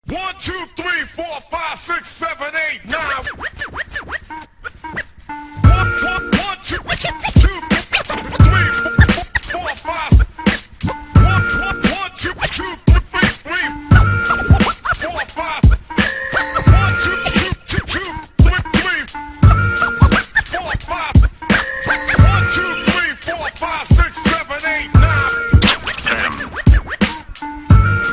1, 2, 3, 4, 5, 6, 7, 8, 9. 1, 2, 3, 4, 5. 1, 2, 3, 4, 5. 1, 2, 3, 4, 5. 1, 2, 3, 4, 5, 6, 7, 8, 9.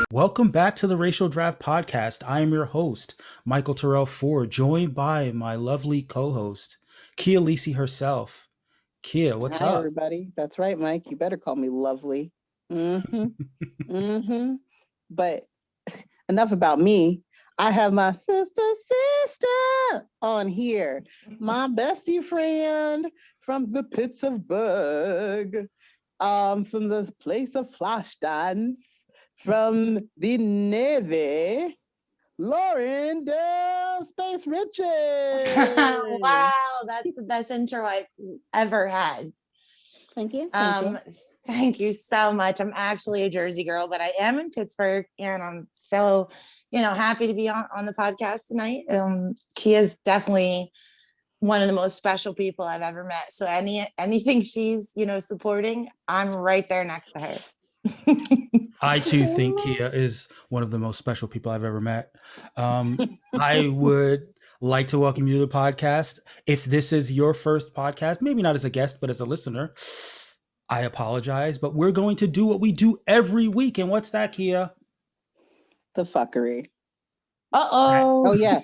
Welcome back to the Racial Draft Podcast. I am your host, Michael Terrell Ford, joined by my lovely co-host, Kia Lisi herself. Kia, what's Hi, up? everybody. That's right, Mike. You better call me lovely. But enough about me. I have my sister on here. My bestie friend from the pits of Berg, from the place of flash dance, from the Navy, Lauren Del Space Riches. Wow, that's the best intro I've ever had. Thank you. Thank you so much. I'm actually a Jersey girl, but I am in Pittsburgh, and I'm so, happy to be on the podcast tonight. Kia's definitely one of the most special people I've ever met. So anything she's, supporting, I'm right there next to her. I too think Kia is one of the most special people I've ever met. I would like to welcome you to the podcast. If this is your first podcast, maybe not as a guest, but as a listener, I apologize, but we're going to do what we do every week. And what's that, Kia? The fuckery. Uh-oh. Oh yeah.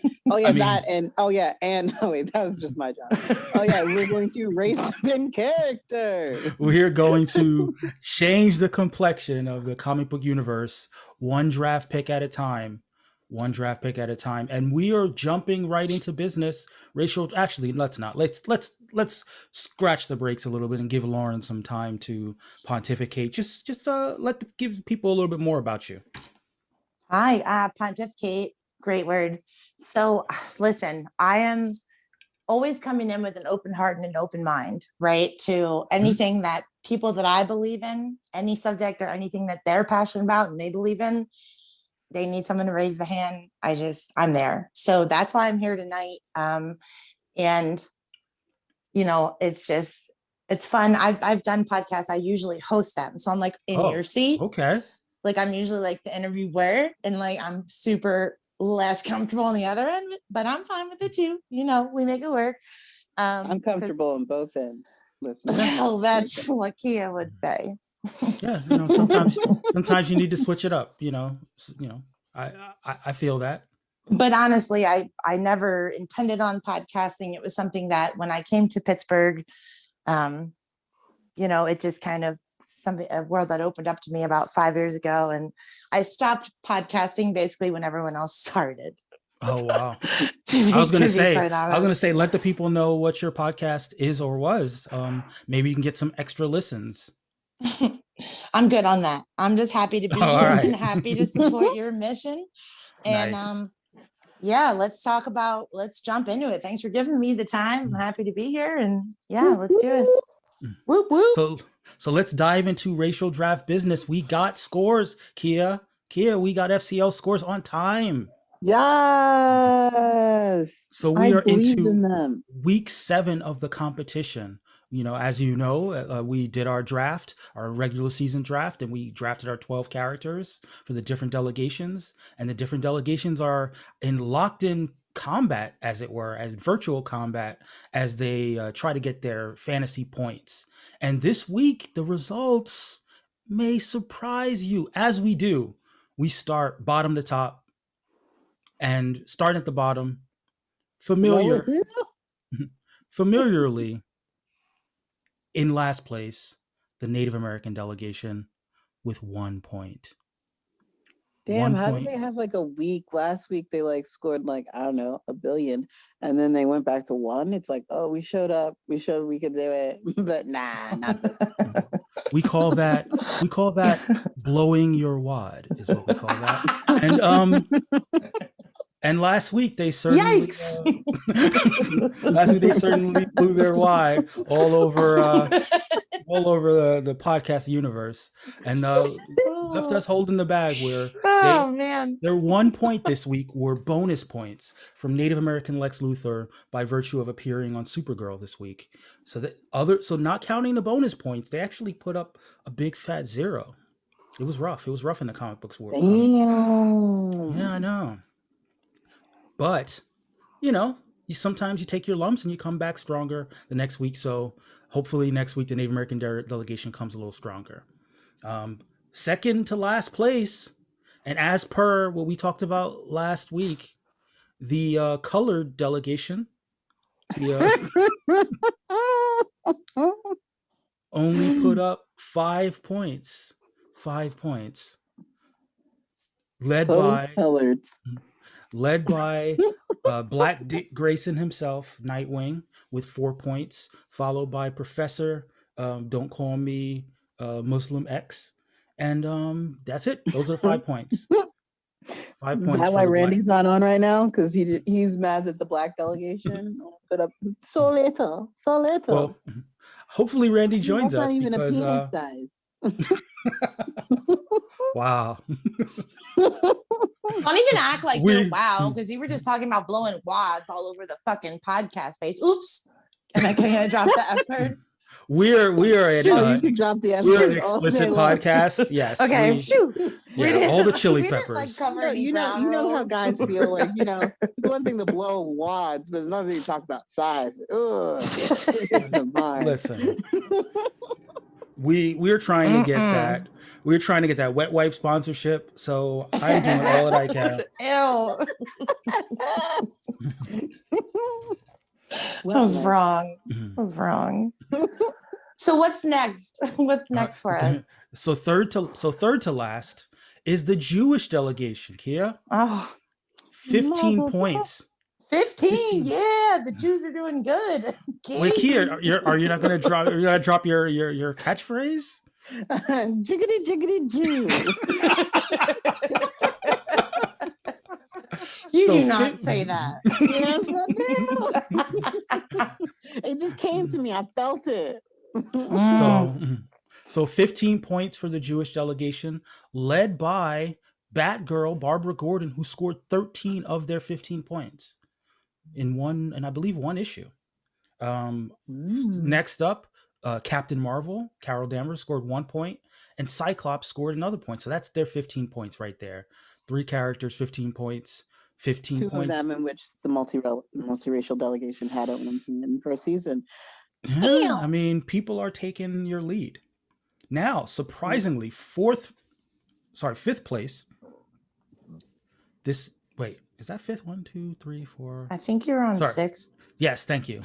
That was just my job. Oh yeah, we're going to race in character. We're going to change the complexion of the comic book universe, one draft pick at a time. And we are jumping right into business. Actually, let's not. Let's scratch the brakes a little bit and give Lauren some time to pontificate. Just give people a little bit more about you. Hi, pontificate. Great word. So listen, I am always coming in with an open heart and an open mind, right? To anything that people that I believe in, any subject or anything that they're passionate about and they believe in, they need someone to raise the hand. I'm there. So that's why I'm here tonight. And it's fun. I've done podcasts. I usually host them. So I'm like in your seat. Okay. Like I'm usually like the interviewer, and like I'm super less comfortable on the other end, but I'm fine with it too. We make it work. I'm comfortable on both ends. Listen. Well, that's what Kia would say. Yeah, sometimes you need to switch it up. I feel that. But honestly, I never intended on podcasting. It was something that when I came to Pittsburgh, it just kind of a world that opened up to me about 5 years ago, and I stopped podcasting basically when everyone else started. Oh wow! I was gonna say, let the people know what your podcast is or was. Maybe you can get some extra listens. I'm good on that. I'm just happy to be here and happy to support your mission. And nice. Let's jump into it. Thanks for giving me the time. I'm happy to be here, and let's do this. Whoop whoop. So let's dive into racial draft business. We got scores, Kia, we got FCL scores on time. Yes. So we are into week 7 of the competition. As you know, we did our draft, our regular season draft, and we drafted our 12 characters for the different delegations. And the different delegations are locked in combat, as it were, as virtual combat, as they try to get their fantasy points. And this week, the results may surprise you. As we do, we start bottom to top, and starting at the bottom, familiarly, in last place, the Native American delegation with 1 point. Damn, how did they have like a week? Last week they scored I don't know, 1 billion, and then they went back to 1. It's like, oh, we showed up, we showed we could do it, but nah, not this. We call that blowing your wad, is what we call that. And last week they certainly blew their wad all over the podcast universe. And left us holding the bag where Oh man. their 1 point this week were bonus points from Native American Lex Luthor by virtue of appearing on Supergirl this week. So not counting the bonus points, they actually put up a big fat 0. It was rough. It was rough in the comic books world. Damn. Yeah, I know. But, sometimes you take your lumps and you come back stronger the next week. So hopefully next week the Native American delegation comes a little stronger. Second to last place, and as per what we talked about last week, the colored delegation only put up 5 points. 5 points. Led by Black Dick Grayson himself, Nightwing, with 4 points, followed by Professor Don't Call Me Muslim X. And that's it. Those are 5 points. 5 points. Is that why Randy's not on right now? Because he's mad that the black delegation put up so little. Well, hopefully Randy joins That's us. not even because, a penis size. Wow. Don't even act like you're wow, because you were just talking about blowing wads all over the fucking podcast face. Oops. Can I drop the F word? We are you can drop the F word. An explicit podcast. Yes. Okay. All the chili peppers. Like cover you know how guys feel like, it's one thing to blow wads, but it's another thing to talk about size. Ugh. Listen. We're trying to get that. We're trying to get that wet wipe sponsorship, so I'm doing all that I can. Ew. That was wrong. So what's next? What's next for us? So third to last is the Jewish delegation, Kia. Oh, 15 points. 15. Yeah, the Jews are doing good. Wait, Kia, are you not gonna drop? You're gonna drop your catchphrase? Jiggity jiggity Jew. You do not say that. It just came to me. I felt it. So 15 points for the Jewish delegation, led by Batgirl Barbara Gordon, who scored 13 of their 15 points in I believe one issue. Next up, Captain Marvel, Carol Danvers, scored 1 point, and Cyclops scored another point. So that's their 15 points right there. 3 characters, 15 points. 15 Two points. Of them in which the multiracial delegation had it in the first season. Yeah, I mean, people are taking your lead. Now, surprisingly, fifth place. Is that fifth? 1, 2, 3, 4. I think you're on 6th. Yes, thank you.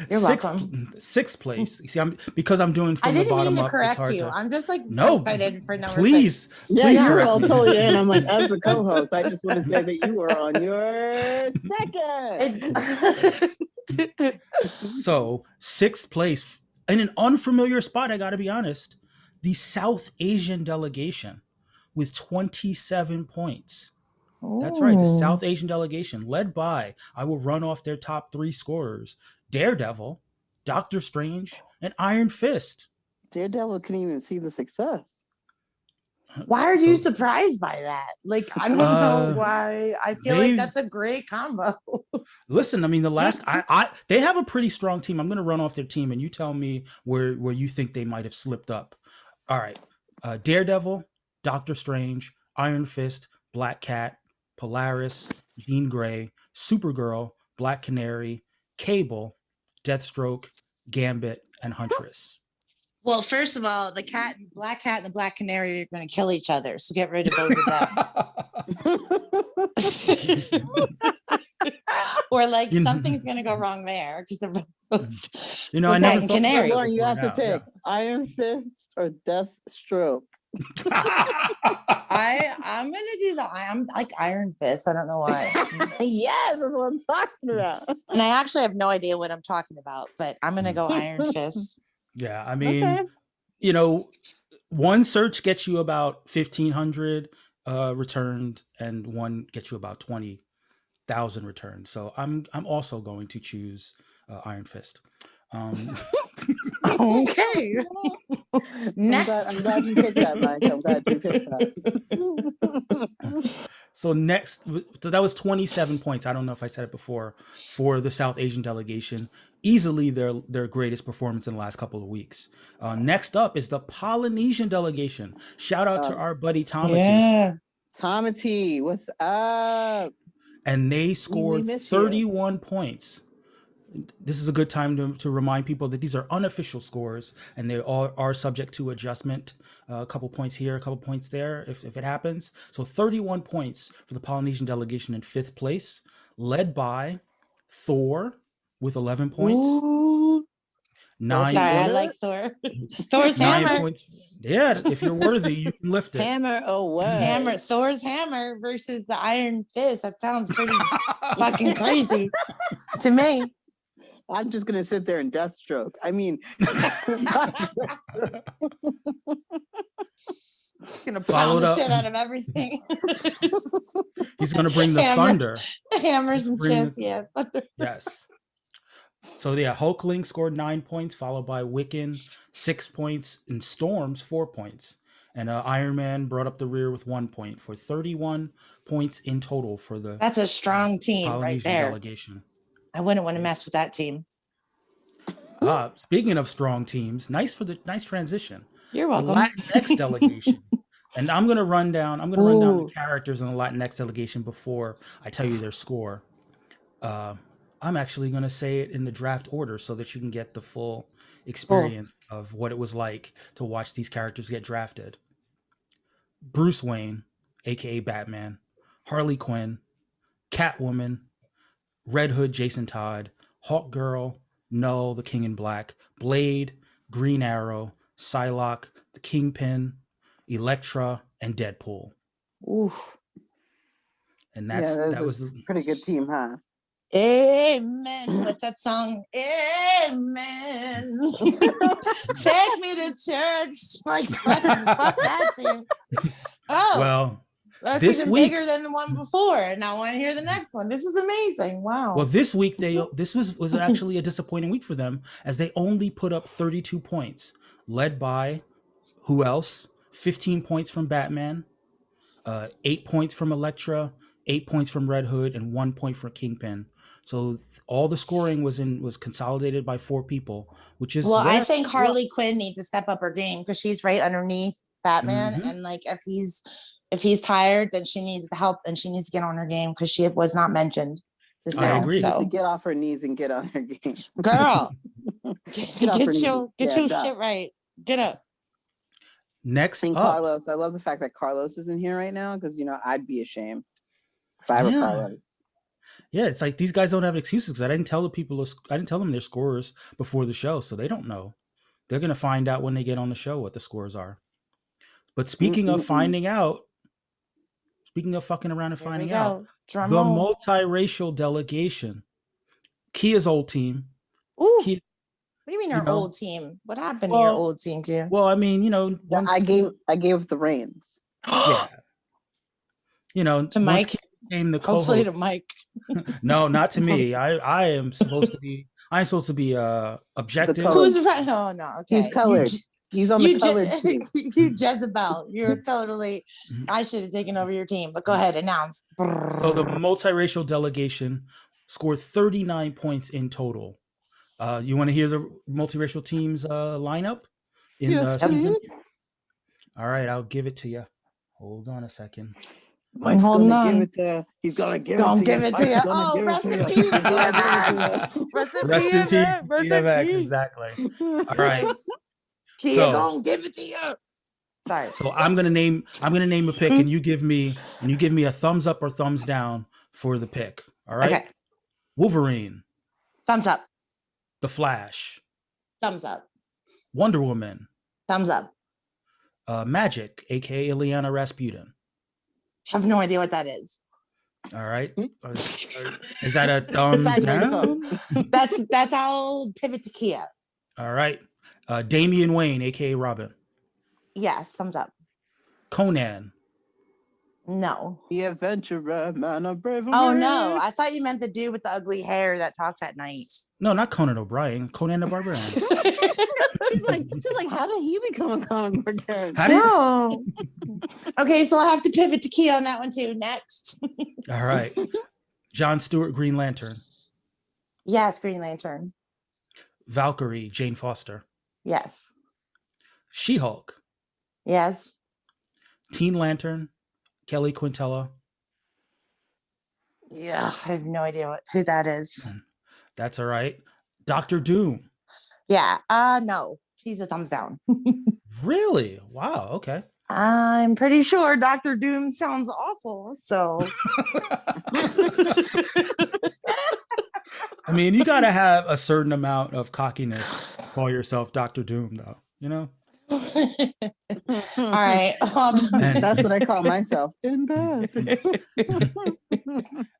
You're welcome. 6th place. You see, because I'm doing from the bottom up. I didn't mean to correct you. I'm just so excited for number please. 6. Yeah, you were all totally in. I'm like, as the co-host, I just want to say that you were on your second. So 6th place in an unfamiliar spot. I got to be honest. The South Asian delegation with 27 points. That's right. The South Asian delegation, led by, I will run off their top 3 scorers: Daredevil, Doctor Strange, and Iron Fist. Daredevil couldn't even see the success. Why are you surprised by that? Like, I don't know why. I feel like that's a great combo. Listen, I mean, they have a pretty strong team. I'm going to run off their team, and you tell me where you think they might have slipped up. All right. Daredevil, Doctor Strange, Iron Fist, Black Cat, Polaris, Jean Grey, Supergirl, Black Canary, Cable, Deathstroke, Gambit, and Huntress. Well, first of all, the Black Cat and the Black Canary are going to kill each other, so get rid of both of them. Or something's going to go wrong there because they're both. I never thought Canary. Lauren, you have to pick Iron Fist or Deathstroke. I'm gonna do I'm like Iron Fist. I don't know why. Yes, that's what I'm talking about. And I actually have no idea what I'm talking about, but I'm gonna go Iron Fist. Yeah, I mean, one search gets you about 1,500 returned, and one gets you about 20,000 returned. So I'm also going to choose Iron Fist. Okay. Next. I'm glad you picked that, Mike. I'm glad you picked that. So next, so that was 27 points. I don't know if I said it before for the South Asian delegation. Easily their greatest performance in the last couple of weeks. Next up is the Polynesian delegation. Shout out to our buddy Tomati. Yeah. Tomati, what's up? And they scored miss 31 points. This is a good time to remind people that these are unofficial scores and they all are subject to adjustment. A couple points here, a couple points there if it happens. So 31 points for the Polynesian delegation in 5th place, led by Thor with 11 points. Ooh. 9 Sorry, I like Thor. Thor's 9 hammer. points. Yeah, if you're worthy, you can lift it. Hammer away. Hammer. Thor's hammer versus the Iron Fist. That sounds pretty fucking crazy to me. I'm just gonna sit there and Deathstroke. I mean, He's gonna pound the up. shit out of everything. He's gonna bring the thunder. Hammers and fists, yeah. Yes. So yeah, Hulkling scored 9 points, followed by Wiccan 6 points, and Storms 4 points. And Iron Man brought up the rear with 1 point for 31 points in total for the That's a strong team Polynesian right there. delegation. I wouldn't want to mess with that team. Speaking of strong teams, nice transition. You're The welcome. Latinx delegation. And I'm gonna run down the characters in the Latinx delegation before I tell you their score. I'm actually gonna say it in the draft order so that you can get the full experience of what it was like to watch these characters get drafted. Bruce Wayne, aka Batman, Harley Quinn, Catwoman, Red Hood Jason Todd, Hawk Girl, Null, the King in Black, Blade, Green Arrow, Psylocke, the Kingpin, Elektra, and Deadpool. Oof. And that was a pretty good team, huh? Amen. What's that song? Amen. Take me to church. Like fuck that team. Oh, well, that's this even week, bigger than the one before. And I want to hear the next one. This is amazing. Wow. Well, this week this was actually a disappointing week for them as they only put up 32 points, led by who else? 15 points from Batman, 8 points from Elektra, 8 points from Red Hood, and 1 point for Kingpin. So all the scoring was consolidated by 4 people, which is I think Harley Quinn needs to step up her game because she's right underneath Batman, Mm-hmm. and like if he's tired, then she needs the help and she needs to get on her game because she was not mentioned. I agree. She needs to get off her knees and get on her game. Girl, Get your shit right. Get up. Next and up, Carlos. I love the fact that Carlos isn't here right now because I'd be ashamed if I were Carlos. Yeah, it's like these guys don't have excuses because I didn't tell them their scores before the show, so they don't know. They're gonna find out when they get on the show what the scores are. But speaking of finding out, speaking of fucking around and finding out, the multiracial delegation, Kia's old team. Ooh. What do you mean our old team? What happened to your old team, Kia? Well, I mean, I gave the reins. Yeah. To Mike. The hopefully to Mike. No, not to me. I am supposed to be objective. Who's right? Oh no, okay. He's colored. He's on the colored team. You Jezebel. You're totally I should have taken over your team, but go ahead, announce. So the multiracial delegation scored 39 points in total. You want to hear the multiracial team's lineup in the season? All right, I'll give it to you. Hold on a second. Mike's holding gonna on. Give it to, he's gonna give it to you. Oh, rest in peace. Rest in peace. Exactly. All right. He's gonna give it to you. Sorry. So I'm gonna name a pick, and you give me a thumbs up or thumbs down for the pick. All right. Okay. Wolverine. Thumbs up. The Flash. Thumbs up. Wonder Woman. Thumbs up. Magic, aka Ileana Rasputin. I have no idea what that is. All right. Is that a thumbs down? That's I'll pivot to Kia. All right. Damian Wayne, aka Robin. Yes, thumbs up. Conan. No. The adventurer, man of bravery. Oh no, I thought you meant the dude with the ugly hair that talks at night. No, not Conan O'Brien. Conan the Barbarian. she's like, how did he become a comic book character? How do you? No. Okay, so I'll have to pivot to Kia on that one too. Next. All right. John Stewart, Green Lantern. Yes, Green Lantern. Valkyrie, Jane Foster. Yes. She-Hulk. Yes. Teen Lantern, Kelly Quintella. Yeah, I have no idea who that is. That's all right. Doctor Doom. Yeah. No, he's a thumbs down. Really? Wow. Okay. I'm pretty sure Dr. Doom sounds awful. So I mean, you got to have a certain amount of cockiness to call yourself Doctor Doom, though. You know. all right. That's what I call myself in bed.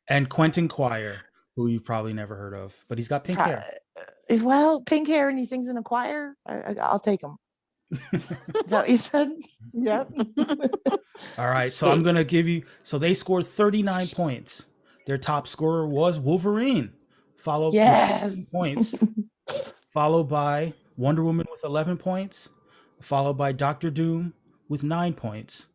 And Quentin Quire, who you've probably never heard of, but he's got pink hair. Well, pink hair and he sings in a choir. I'll take him. Is that what you said? Yep. All right. So I'm going to give you. So they scored 39 points. Their top scorer was Wolverine, followed with 16 points, followed by Wonder Woman with 11 points, followed by Doctor Doom with 9 points.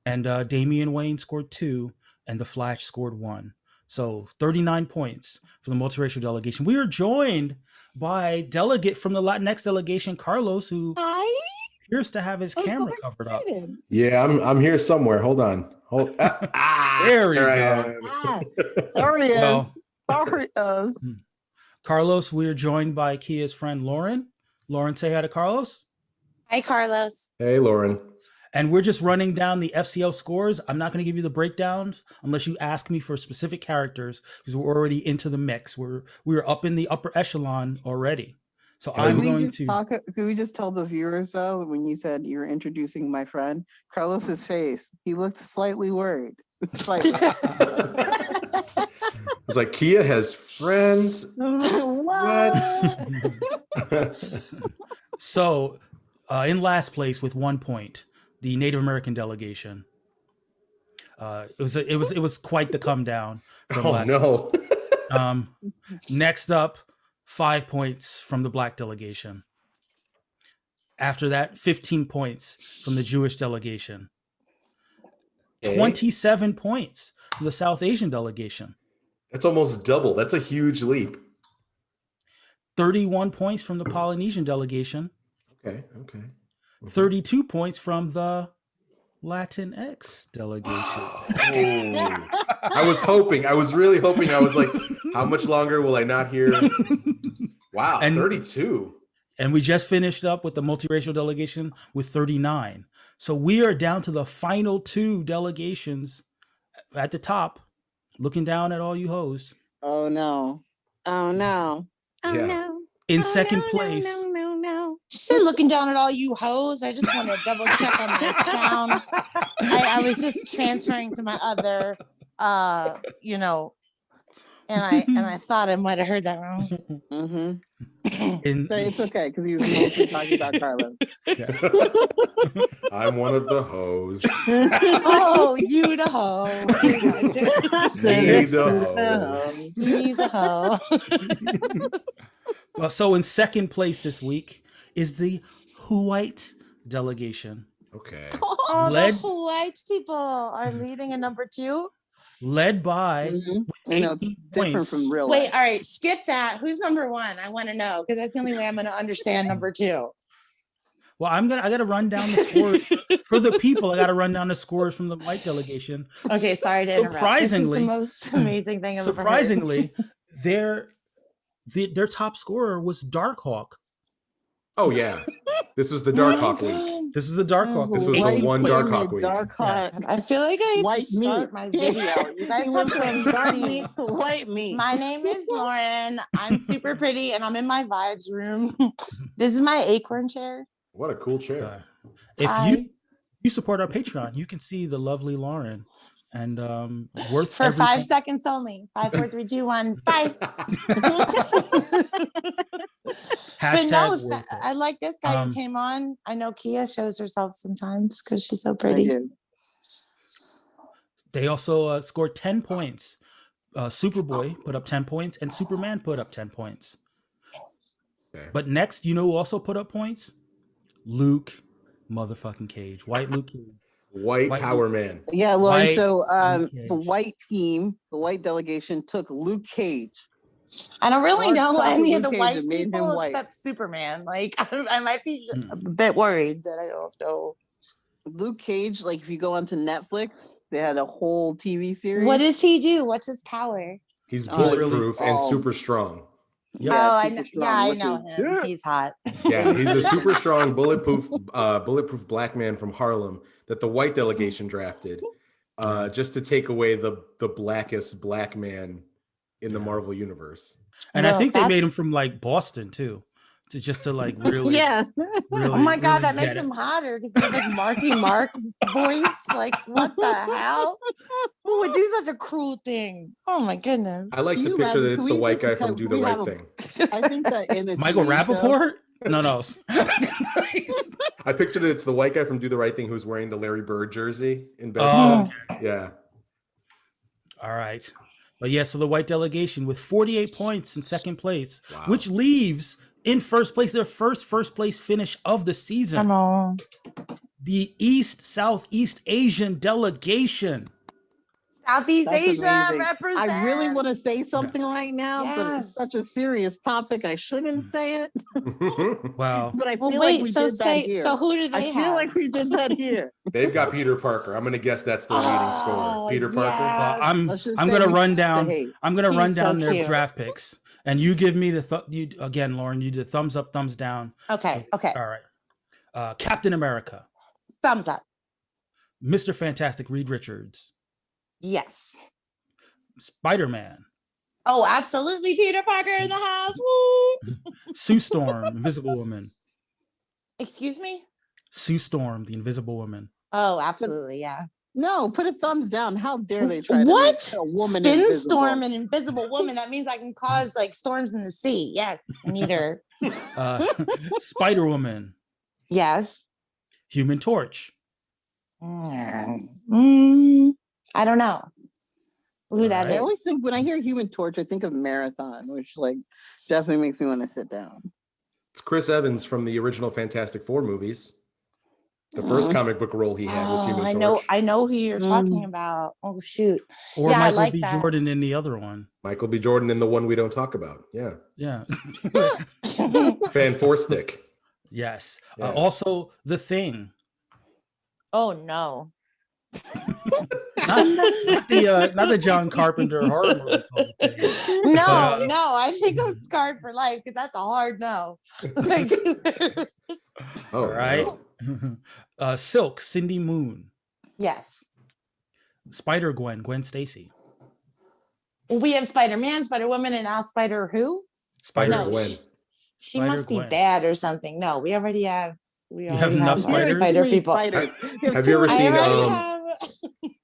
And Damian Wayne scored 2, and The Flash scored 1. So 39 points for the multiracial delegation. We are joined by delegate from the Latinx delegation, Carlos, who appears to have his camera covered up. Yeah, I'm here somewhere. Hold on. There we go. There he is. Well, There he is. Carlos, we're joined by Kia's friend, Lauren. Lauren, say hi to Carlos. Hi, Carlos. Hey, Lauren. And we're just running down the FCL scores. I'm not going to give you the breakdowns unless you ask me for specific characters, because we're already into the mix. We're up in the upper echelon already. So I'm going to Could we just tell the viewers though, when you said you're introducing my friend, Carlos's face, he looked slightly worried. It's like It's like Kia has friends. what? So in last place with 1 point, the Native American delegation. It was quite the come down from last no. Next up, 5 points from the Black delegation. After that, 15 points from the Jewish delegation. 27 points from the South Asian delegation. That's almost double. That's a huge leap. 31 points from the Polynesian delegation. Okay. 32 points from the Latinx delegation. Oh. I was really hoping. I was like, how much longer will I not hear? Wow, And 32. And we just finished up with the multiracial delegation with 39. So we are down to the final 2 delegations at the top, looking down at all you hoes. Oh no. Oh no. Oh Yeah. no. In second place. No. You said looking down at all you hoes. I just want to double check on my sound. I was just transferring to my other, and I thought I might have heard that wrong. Mm-hmm. In, So it's okay because he was mostly talking about Carlos. I'm one of the hoes. Oh, you the hoe. Me the hoe. He's a hoe. well, so in second place this week is the white delegation, Okay. Oh, Led- the white people are leading a number 2. led by I know it's 18 different points. from real Wait, life. all right, skip that. Who's number 1? I want to know because that's the only way I'm going to understand number 2. Well, I got to run down the scores for the people. I got to run down the scores from the white delegation. Okay, sorry to interrupt. Surprisingly, This is the most amazing thing I've surprisingly, their top scorer was Darkhawk. Oh yeah. This was the Dark Hawk week. This is the Darkhawk. This was the White one women, Darkhawk week. Darkhawk. I feel like I have White to start meat. my video. You guys He have went from dark to see. meat to white meat. My name is Lauren. I'm super pretty and I'm in my vibes room. This is my acorn chair. What a cool chair. If Hi. you support our Patreon, you can see the lovely Lauren and worth For every 5 penny. seconds only. 5, 4, 3, 2, 1. Bye. But no, Hashtag worth it. I like this guy Um, who came on. I know Kia shows herself sometimes because she's so I pretty. did. They also scored 10 points. Superboy put up 10 points, and Superman put up 10 points. Okay. But next, you know who also put up points? Luke motherfucking Cage. White Luke Cage. White Power Luke- Man. Yeah, Lauren. White So Luke the Cage. white team, the white delegation took Luke Cage. I don't really Mark know Tucker, any of Luke the Cage, white and made him people white. except Superman. Like, I might be Mm. a bit worried that I don't know. Luke Cage, like if you go onto Netflix, they had a whole TV series. What does he do? What's his power? He's Oh, bulletproof and oh. super strong. Yep. Oh, I super know. strong Yeah, I with know his- him. He's hot. Yeah, he's a super strong bulletproof black man from Harlem that the white delegation drafted, just to take away the blackest black man in the Marvel universe. And I Well, think they made him that's- from like Boston too, to like really, Yeah. really. Oh my God, really that get makes it. him hotter because he's like Marky Mark voice. Like, what the hell? Who would do such a cruel thing? Oh my goodness. I like Can to you picture that imagine- it's can the we white just guy from have- Do the we Right have a- Thing. I think that in the Michael TV show- Rappaport? No. I pictured that it's the white guy from Do the Right Thing who's wearing the Larry Bird jersey in bed. Oh, Yeah. all right. But yeah, so the white delegation with 48 points in second place, Wow. which leaves in first place their first place finish of the season. Come on. The East Southeast Asian delegation. Southeast That's Asia amazing. represent. I really want to say something right now, but it's Yes. such a serious topic. I shouldn't say it, Wow. but I feel Well, like wait. we So did that say. here. So who do I they feel have? like we did that here. They've got Peter Parker. I'm going to guess that's the leading scorer. Oh, Peter Parker. yeah. I'm Let's just I'm say gonna we run the down. hate. I'm gonna He's run so down their cute. draft picks, and you give me the you again, Lauren. You did thumbs up, thumbs down. Okay. Okay. All right. Captain America, Thumbs up. Mr. Fantastic, Reed Richards, Yes. Spider-Man, Oh, absolutely. Peter Parker in the house. Woo. Sue Storm, Invisible Woman, Excuse me. Sue Storm, the Invisible Woman. Oh, absolutely. Yeah. No, put a thumbs down. How dare they try to What? make a woman Spin invisible? storm and invisible woman. That means I can cause like storms in the sea. Yes. I need her. Spider-Woman, Yes. Human Torch. I don't know who that Alright. I is. always think when I hear Human Torch, I think of Marathon, which like definitely makes me want to sit down. It's Chris Evans from the original Fantastic Four movies. The first comic book role he had was Human I Torch. know who you're talking about. Oh shoot. Or Yeah, I Michael like B. that. Jordan in the other one. Michael B. Jordan in the one we don't talk about. Yeah. Yeah. Fan Four Stick. Yes. Yeah. Also, The Thing. Oh no. Not the John Carpenter horror movie called The Thing. No, I think I'm scarred for life because that's a hard no. Like, Oh, All right. no. Silk, Cindy Moon. yes. Spider Gwen Stacy. We have Spider-Man, Spider-Woman, and now Spider who? Spider No, Gwen. She Spider must be Gwen. bad or something. No, we already have. We have already enough have our spiders? spider people. Have you ever I seen already have.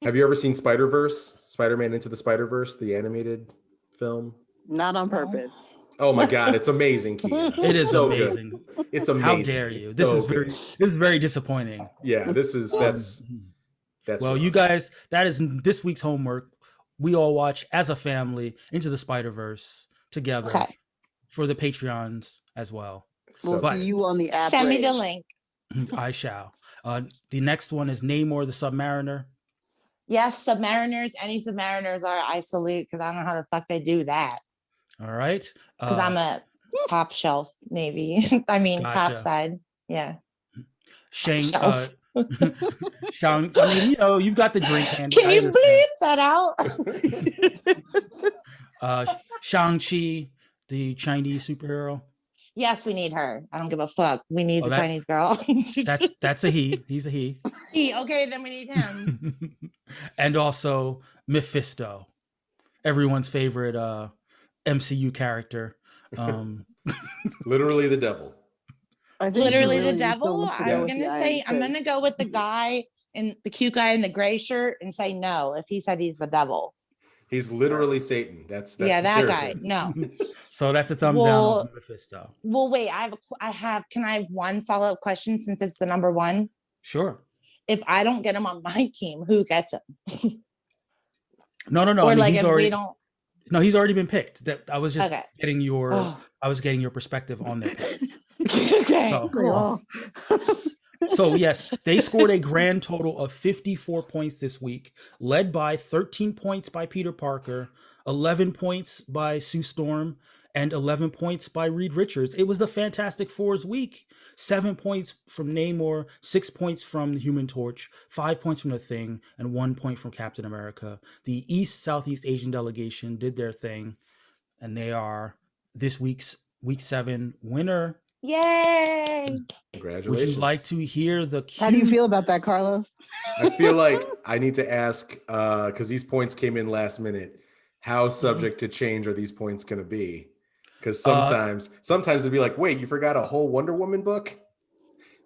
Have you ever seen Spider-Verse? Spider-Man Into the Spider-Verse, the animated film? Not on purpose. Oh my God, it's amazing, Kia. It is so amazing. Good. It's amazing. How dare you? This So is very good. this is very disappointing. Yeah, that's Well, rough. you guys, that is this week's homework. We all watch as a family Into the Spider-Verse together Okay. for the Patreons as well. We'll But- see you on the app. Send me the race. link. I shall. The next one is Namor the Submariner. Yes, Submariners. Any Submariners are I salute because I don't know how the fuck they do that. All right. Because I'm a top shelf, maybe. I mean, top Gotcha. side. Yeah. Shang. Shelf. Shang. I mean, you've got the drink hand. Can I you understand. bleep that out? Shang-Chi, the Chinese superhero. Yes, we need her. I don't give a fuck. We need Oh, the that- Chinese girl. That's a he. He's a he. Okay, then we need him. And also Mephisto, everyone's favorite MCU character. Literally the devil. I think Literally you the need devil. someone to I'm go gonna with the say I'm Iron gonna go with the guy in the cute guy in the gray shirt and say no if he said he's the devil. He's literally Satan. That's Yeah, the that guy. character. No. So that's a thumbs Well- down on Mephisto. Well, wait. Can I have one follow up question since it's the number one? Sure. If I don't get him on my team, who gets him? No. Or I mean, like he's if already we don't. no, he's already been picked. That I was just Okay. getting your Oh. I was getting your perspective on their pick. Okay. So, Cool. so yes, they scored a grand total of 54 points this week, led by 13 points by Peter Parker, 11 points by Sue Storm, and 11 points by Reed Richards. It was the Fantastic Four's week. 7 points from Namor, 6 points from the Human Torch, 5 points from the Thing, and 1 point from Captain America. The East Southeast Asian delegation did their thing, and they are this week's Week 7 winner. Yay! Congratulations. Would you like to hear the cue? How do you feel about that, Carlos? I feel like I need to ask, because these points came in last minute, how subject to change are these points going to be? Because sometimes it'd be like, wait, you forgot a whole Wonder Woman book?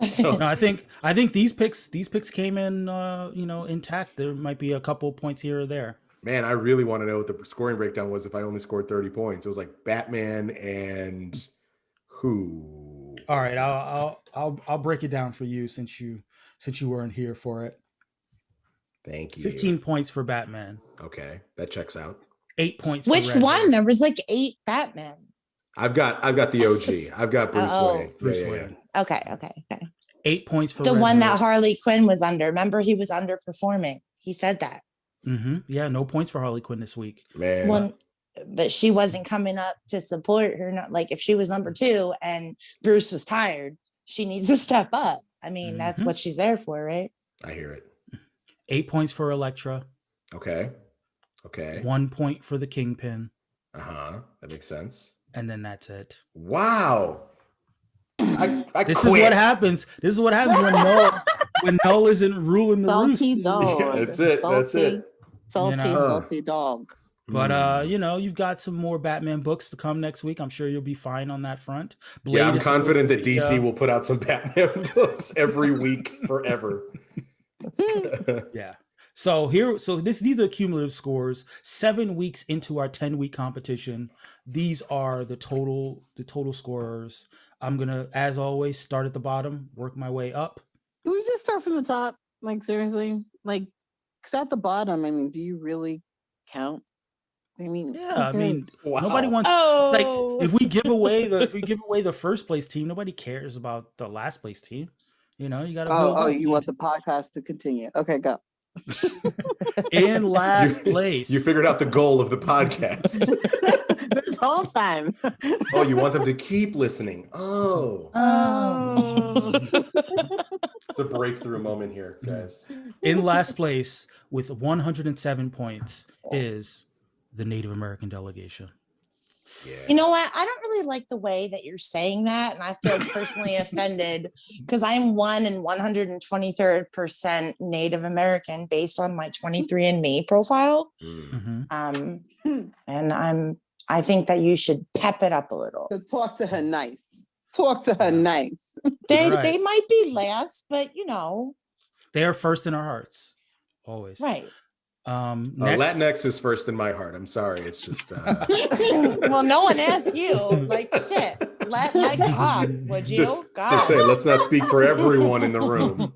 So, No, I think these picks came in intact. There might be a couple points here or there. man, I really want to know what the scoring breakdown was if I only scored 30 points. It was like Batman and who? All right, I'll break it down for you since you weren't here for it. Thank you. 15 points for Batman. Okay, that checks out. 8 points. Which for Red one? Hood. There was like 8 Batman. I've got the OG. I've got Bruce Wayne. Bruce Yeah. Wayne. Okay. 8 points for The Red one Hood. that Harley Quinn was under. Remember, he was underperforming. He said that. Yeah, no points for Harley Quinn this week. Man. One, but she wasn't coming up to support her. Not like if she was number 2 and Bruce was tired, she needs to step up. I mean, that's what she's there for, right? I hear it. 8 points for Elektra. Okay. 1 point for the Kingpin. That makes sense. And then that's it. Wow. I This quit. is what happens. This is what happens when Null isn't ruling the roost. Salty dog. Yeah, that's it. That's it. Salty, salty dog. But you've got some more Batman books to come next week. I'm sure you'll be fine on that front. Blade Yeah, I'm is confident that supposed to DC be, will put out some Batman books every week forever. Yeah. So these are cumulative scores. 7 weeks into our 10-week competition. These are the total scorers. I'm gonna, as always, start at the bottom, work my way up. Can we just start from the top? Like seriously? Like, 'cause at the bottom, I mean, do you really count? I mean, Yeah, I mean, Wow. nobody wants. Oh. It's like if we give away the first place team, nobody cares about the last place team. You know, you got to. Oh, you want the podcast to continue? Okay, go. In last place. You figured out the goal of the podcast. This whole time. Oh, you want them to keep listening. Oh. It's a breakthrough moment here, guys. In last place with 107 points is the Native American delegation. Yeah. You know what? I don't really like the way that you're saying that, and I feel personally offended because I'm 1 in 123rd% Native American based on my 23andMe profile. And I think that you should pep it up a little. So talk to her nice. Talk to her nice. They Right. they might be last, but you know, They are first in our hearts, always. right? Next, Latinx is first in my heart. I'm sorry. It's just Well, no one asked you. Like shit. Let Mike talk, would you? just say, let's not speak for everyone in the room.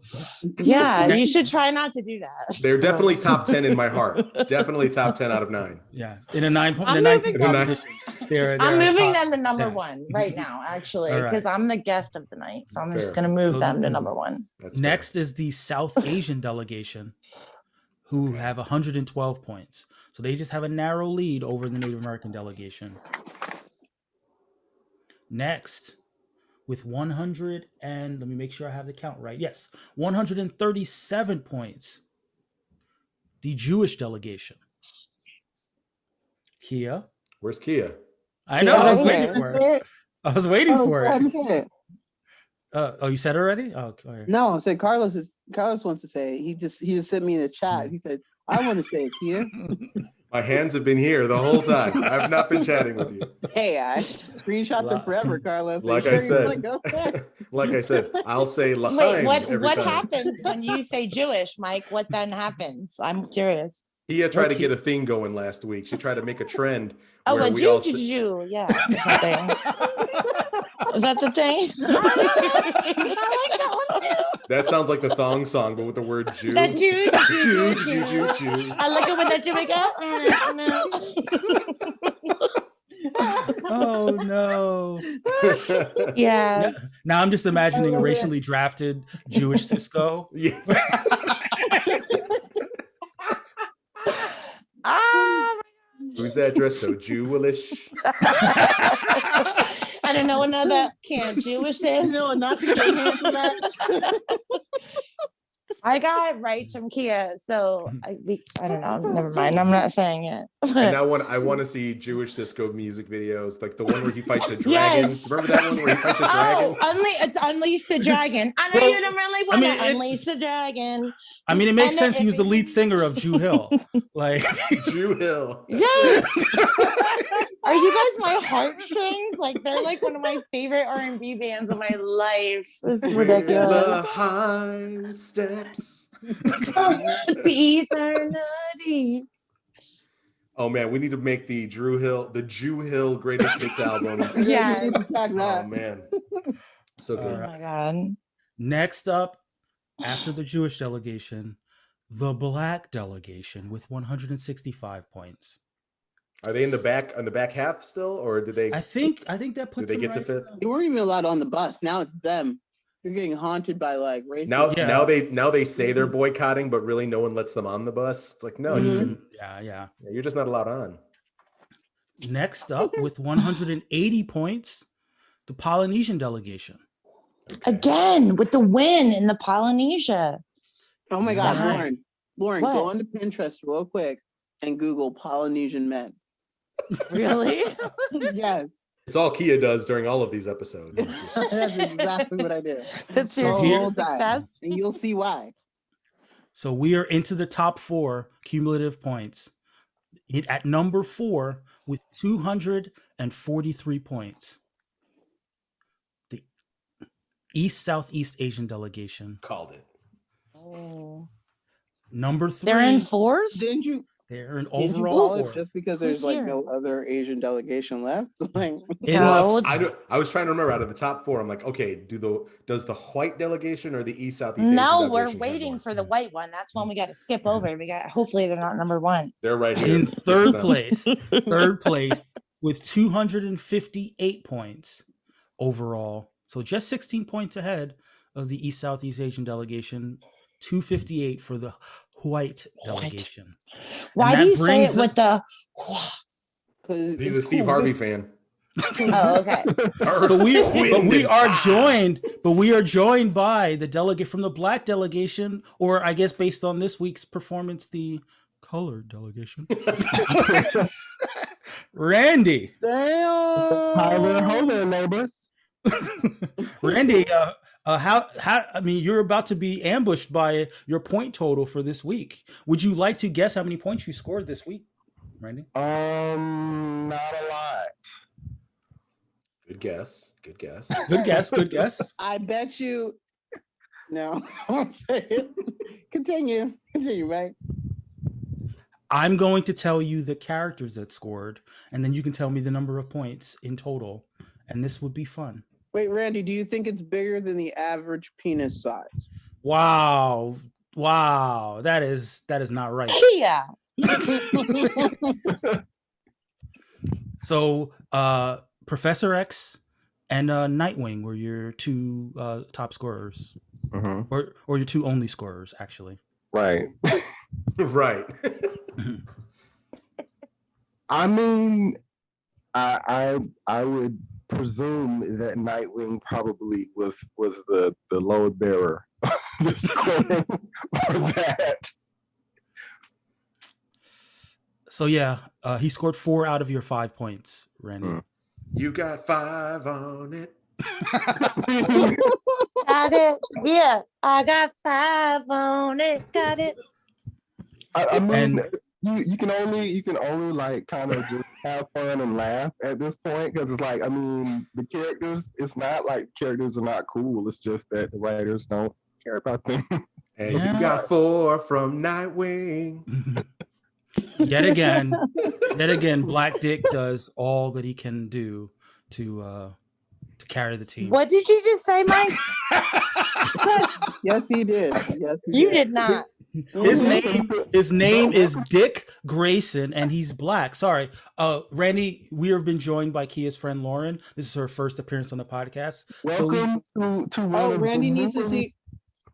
Yeah, you should try not to do that. They're definitely top 10 in my heart. Definitely top 10 out of 9. Yeah, in a 9 point. I'm in a 9 moving point them. competition. They're I'm moving top them to number 10. 1 right now, actually, All right. because I'm the guest of the night. So I'm just Fair. going to move So them to then- number 1. That's Next is the South Asian delegation, who have 112 points. So they just have a narrow lead over the Native American delegation. Next, with 100 and let me make sure I have the count right. Yes, 137 points. The Jewish delegation. Kia. Where's Kia? I know. I was Kia, waiting for it. I was waiting for go ahead and it. say it. You said it already? Oh, okay. No, I said Carlos wants to say it. He just sent me in the chat. He said, I want to say it here. My hands have been here the whole time. I've not been chatting with you. Hey, screenshots are forever, Carlos. Are you Like sure I you said. wanna go there? Like I said, I'll say Wait, L'chaim what every time. happens when you say Jewish, Mike? What then happens? I'm curious. Kia tried to Okay. get a thing going last week. She tried to make a trend. Oh, where a we all Jew, yeah. or something. Is that the thing? I like that one too. That sounds like the thong song, but with the word Jew. That Jew, Jew, Jew, Jew, Jew. I look at what that Jew we go. Oh no. Yes. Now I'm just imagining a racially drafted Jewish Sisqo. Yes. Who's that dress so Jewish? I don't know another can't Jewish this. No, not to get hands for that. I got it right from Kia, so I don't know. Never mind. I'm not saying it. And I want to see Jewish Sisqo music videos, like the one where he fights a dragon. Yes. Remember that one where he fights a dragon? It's Unleash the Dragon. I know you don't really want to unleash the dragon. I mean, it makes sense. He was the lead singer of Jew Hill. Like Jew Hill. Yes. Are you guys my heartstrings? Like they're like one of my favorite R&B bands of my life. This is ridiculous. The high steps. To eternity. Oh man, we need to make the Jew Hill greatest hits album. Yeah. Oh man, so good. Oh my god. next up, after the Jewish delegation, the Black delegation with 165 points. Are they in the back half still, or did they? I think that puts. Did they them get to right fifth? You weren't even allowed on the bus. Now it's them. You're getting haunted by like racism. Now they say they're boycotting, but really no one lets them on the bus. It's like no, Yeah. you're just not allowed on. Next up, with 180 points, the Polynesian delegation. Again, with the win in the Polynesia. Oh my God, Right. Lauren, What? go onto Pinterest real quick and Google Polynesian men. Really? Yes, It's all Kia does during all of these episodes. that's exactly what I do. That's your The key whole to time. success. And you'll see why. So we are into the top 4 cumulative points. At number 4 with 243 points. The Southeast Asian delegation. Called it. Oh. Number 3. They're in fourth? Didn't you They're in call overall it 4th. just because there's Who's like here? no other Asian delegation left? Like, No. I was trying to remember out of the top 4. I'm like, okay, does the white delegation or the East Southeast Asian No, delegation we're have waiting more? for the white one. That's one we got to skip over. Hopefully they're not number one. They're right here. In This is third them. place. Third place with 258 points overall. So just 16 points ahead of the East Southeast Asian delegation. 258 for the white delegation. Why that do you say it brings with the? 'cause He's a it's Steve cool. Harvey fan. Oh, okay. But we are joined by the delegate from the Black delegation, or I guess based on this week's performance, the colored delegation. Randy. Damn. Hi there, ho there, neighbors. Randy, how I mean, you're about to be ambushed by your point total for this week. Would you like to guess how many points you scored this week, Randy? Not a lot. Good guess. Good guess. Good guess. I bet you. No, I won't say it. Continue, right? I'm going to tell you the characters that scored, and then you can tell me the number of points in total, and this would be fun. Wait, Randy, do you think it's bigger than the average penis size? Wow, that is not right. Yeah. So, Professor X and Nightwing were your 2 top scorers, or your 2 only scorers, actually. Right. Right. I mean, I would presume that Nightwing probably was the load bearer for that. So yeah, he scored 4 out of your 5 points, Randy. You got 5 on it. Got it. Yeah. I got 5 on it. Got it. I mean, And- you can only like kind of just have fun and laugh at this point, because it's like, I mean, the characters, it's not like characters are not cool. It's just that the writers don't care about them. And Yeah. you got 4 from Nightwing. Yet again, Black Dick does all that he can do to to carry the team. What did you just say, Mike? Yes, he did. Yes, he You did not. His name is Dick Grayson, and he's black. Sorry, Randy. We have been joined by Kia's friend Lauren. This is her first appearance on the podcast. Welcome to one of Randy the needs to see.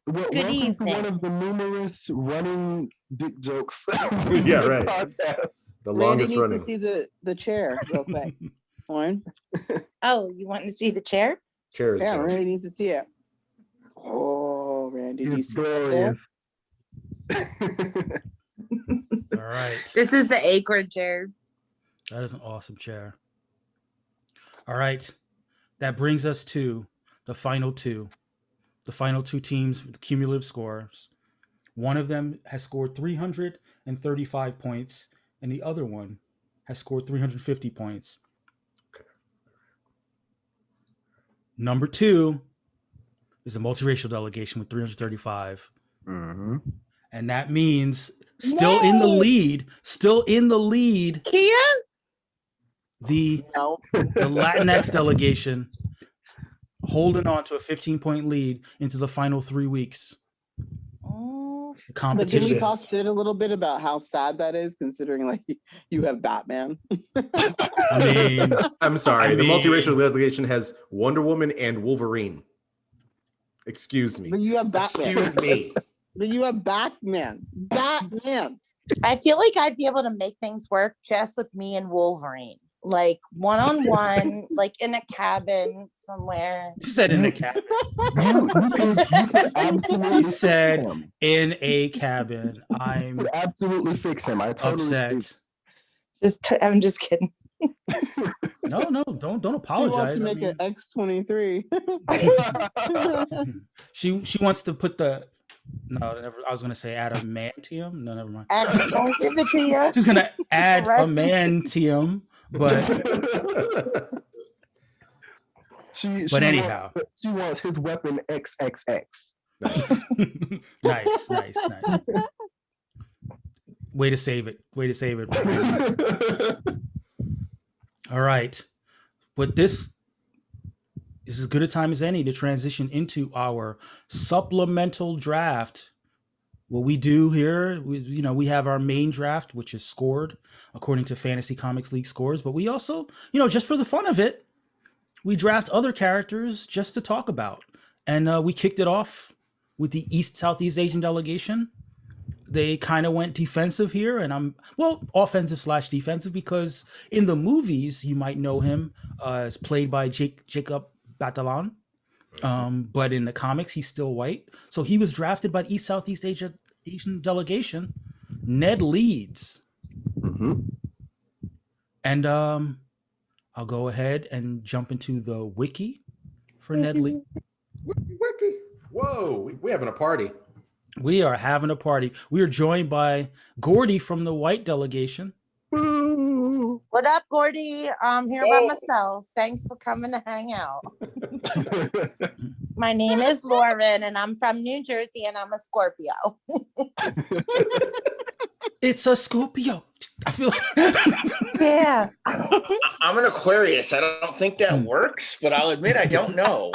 welcome evening. to one of the numerous running dick jokes. Yeah, right. Podcast. The Randy longest needs running. to see the chair real quick. Lauren. Oh, you want to see the chair? Chairs. Yeah, down. Randy needs to see it. Oh, Randy, do you It's see it there? glorious. All right, This is the acorn chair. that is an awesome chair. All right, that brings us to the final two. The final two teams with cumulative scores. One of them has scored 335 points, and the other one has scored 350 points. Number two is a multiracial delegation with 335. Mhm. And that means still in the lead, Kia? the No. Latinx delegation holding on to a 15-point lead into the final 3 weeks. Oh, The But can we competition. talk shit a little bit about how sad that is, considering like you have Batman? I mean, I'm sorry. I the mean- multiracial delegation has Wonder Woman and Wolverine. Excuse me. But you have Batman. Excuse me. But you have Batman. Batman. I feel like I'd be able to make things work just with me and Wolverine. Like one-on-one, like in a cabin somewhere. she said in a cabin. You could absolutely She fix said him. in a cabin. You I'm could absolutely fix him. I totally upset. I'm just kidding. No, don't She wants apologize. to I make mean, an X-23. she wants to put the never. I was gonna say adamantium. No, never mind. And don't give it to you. She's gonna add Rest- amantium, but But anyhow. she wants his weapon XXX. Nice. nice. Way to save it. All right, but this is as good a time as any to transition into our supplemental draft. What we do here, we have our main draft, which is scored according to Fantasy Comics League scores, but we also, just for the fun of it, we draft other characters just to talk about. And we kicked it off with the Southeast Asian delegation. They kind of went defensive here, and offensive/defensive, because in the movies you might know him as played by Jacob Batalon, but in the comics he's still white. So he was drafted by the Southeast Asian delegation, Ned Leeds. Mm-hmm. And I'll go ahead and jump into the wiki for Ned Leeds. Wiki. Whoa, we having a party. We are having a party. We are joined by Gordy from the white delegation. What up, Gordy? I'm here by myself. Thanks for coming to hang out. My name is Lauren, and I'm from New Jersey, and I'm a Scorpio. It's a Scorpio. I feel like Yeah. I'm an Aquarius. I don't think that works, but I'll admit I don't know.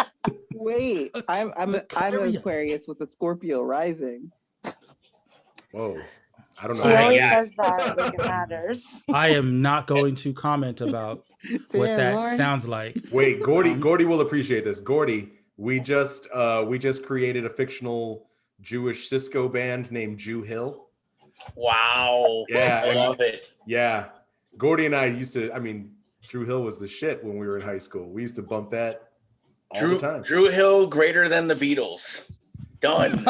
Wait, I'm an Aquarius. Aquarius with a Scorpio rising. Whoa. I don't know. She always yeah. says that like it matters. I am not going to comment about what Damn, that Lauren. sounds like. Wait, Gordy will appreciate this. Gordy, we just created a fictional Jewish Sisqo band named Jew Hill. Wow. Yeah, I and- love it. Yeah. Gordy and I Drew Hill was the shit when we were in high school. We used to bump that all the time. Drew Hill greater than the Beatles. Done.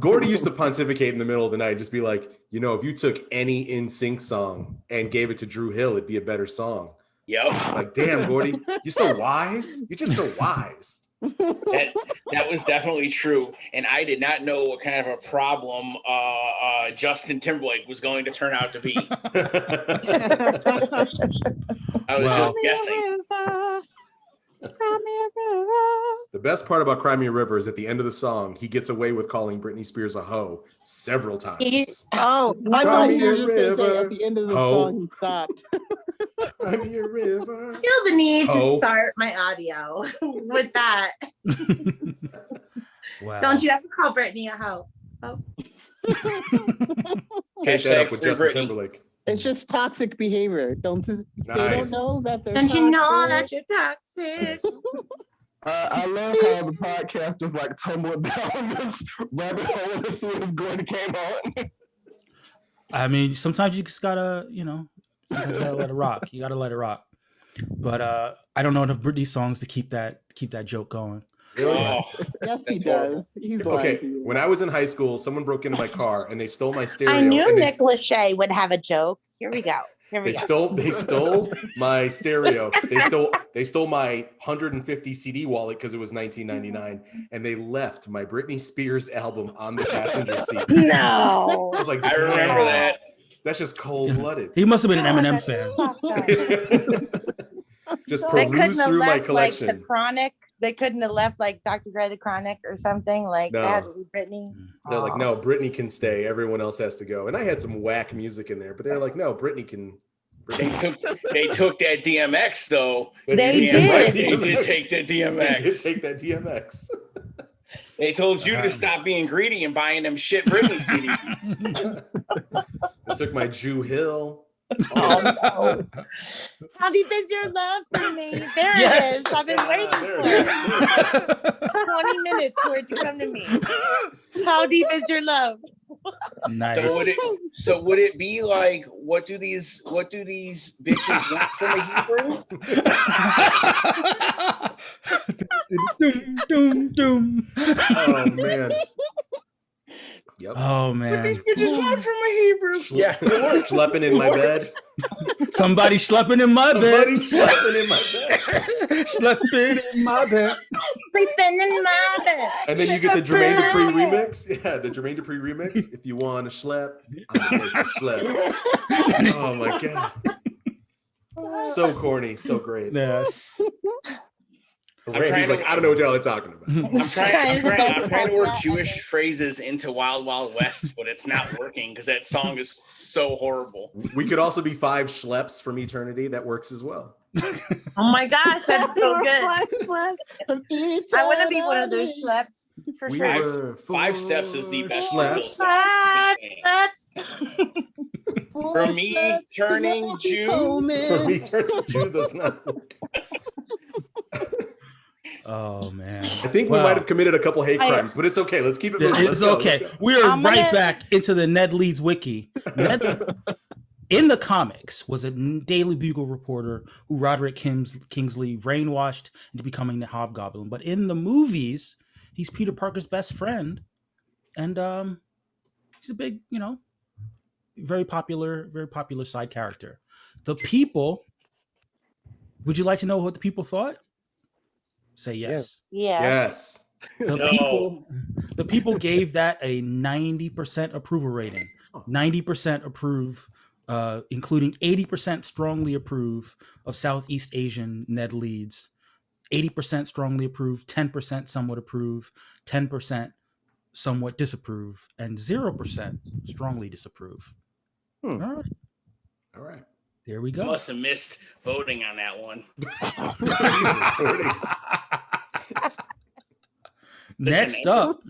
Gordy used to pontificate in the middle of the night, just be like, if you took any NSYNC song and gave it to Drew Hill, it'd be a better song. Yep. Like, damn, Gordy, you're so wise. You're just so wise. That was definitely true. And I did not know what kind of a problem Justin Timberlake was going to turn out to be. I was Well- just guessing. The best part about Cry Me a River is at the end of the song, he gets away with calling Britney Spears a hoe several times. Oh, I Cry thought me you were a just going to say river, at the end of the ho. song he stopped. Crimea River. I feel the need Oh. to start my audio with that. Wow. Don't you ever call Brittany a hoe? Oh. Take that up Hashtag with free Justin Britney. Timberlake. It's just toxic behavior. They don't Nice. know that they're Don't you know that toxic. you're toxic? I love how the podcast just like tumbled down this rabbit hole as soon as Gordy came on. I mean, sometimes you just gotta, sometimes you gotta let it rock. You gotta let it rock. But I don't know enough Britney songs to keep that joke going. Really? Oh, Yes, he That's horrible. does. He's lying Okay, to you. when I was in high school, someone broke into my car and they stole my stereo. I knew and Nick Lachey would have a joke. Here we go. They stole my stereo. They stole my 150 CD wallet because it was 1999, and they left my Britney Spears album on the passenger seat. No. I was like, I remember "Damn, that. That's just cold blooded." He must have been an Eminem fan. Just They peruse couldn't have through my left like collection. the Chronic. They couldn't have left like Dr. Dre the Chronic or something. Like No. they had to leave Britney. They're like, Aw. "No, Britney can stay. Everyone else has to go." And I had some whack music in there, but they're like, "No, Britney can." They took that DMX though. They Damn did. right, they did take the They did DMX. take that DMX. They told you to stop being greedy and buying them shit Britney CDs. They took my Jew Hill. Oh, no. How deep is your love for me? There Yes. it is. I've been waiting There for it it. 20 minutes for it to come to me. How deep is your love? Nice. So would it be like what do these bitches want from a Hebrew? Doom, doom, doom. Oh man. Yep. Oh What these man. bitches want from a Hebrew? Yeah, it works. Schlepping in my bed. Somebody schlepping in my bed. Somebody schlepping in my bed. Schlepping in my bed. Sleeping in my bed. And then you get the Jermaine Dupri remix. Yeah, the Jermaine Dupri remix. If you want to schlep, I'm gonna make you schlep. Oh my god. So corny, so great. Yes. Randy's like, I don't know what y'all are talking about. I'm trying to work Jewish phrases into Wild Wild West, but it's not working because that song is so horrible. We could also be 5 schleps from eternity. That works as well. Oh my gosh, that's so good. I I want to be one of those schleps for We sure. were 5 steps is the best. schleps. 5 steps. For me, turning Jew. For me, turning Jew does not work. Oh man. I think we Wow. might have committed a couple hate crimes, but it's okay. Let's keep it moving. It's Let's go, okay. let's go. We are I'm right gonna- back into the Ned Leeds wiki. Ned, in the comics, was a Daily Bugle reporter who Roderick Kingsley brainwashed into becoming the Hobgoblin. But in the movies, he's Peter Parker's best friend, and he's a big, very popular side character. The people. Would you like to know what the people thought? Say yes. Yeah. Yes. The people gave that a 90% approval rating. 90% approve, including 80% strongly approve of Southeast Asian Ned Leeds. 80% strongly approve, 10% somewhat approve, 10% somewhat disapprove, and 0% strongly disapprove. All right. All right. There we I go. must have missed voting on that one. Jesus, Gordy. Next up.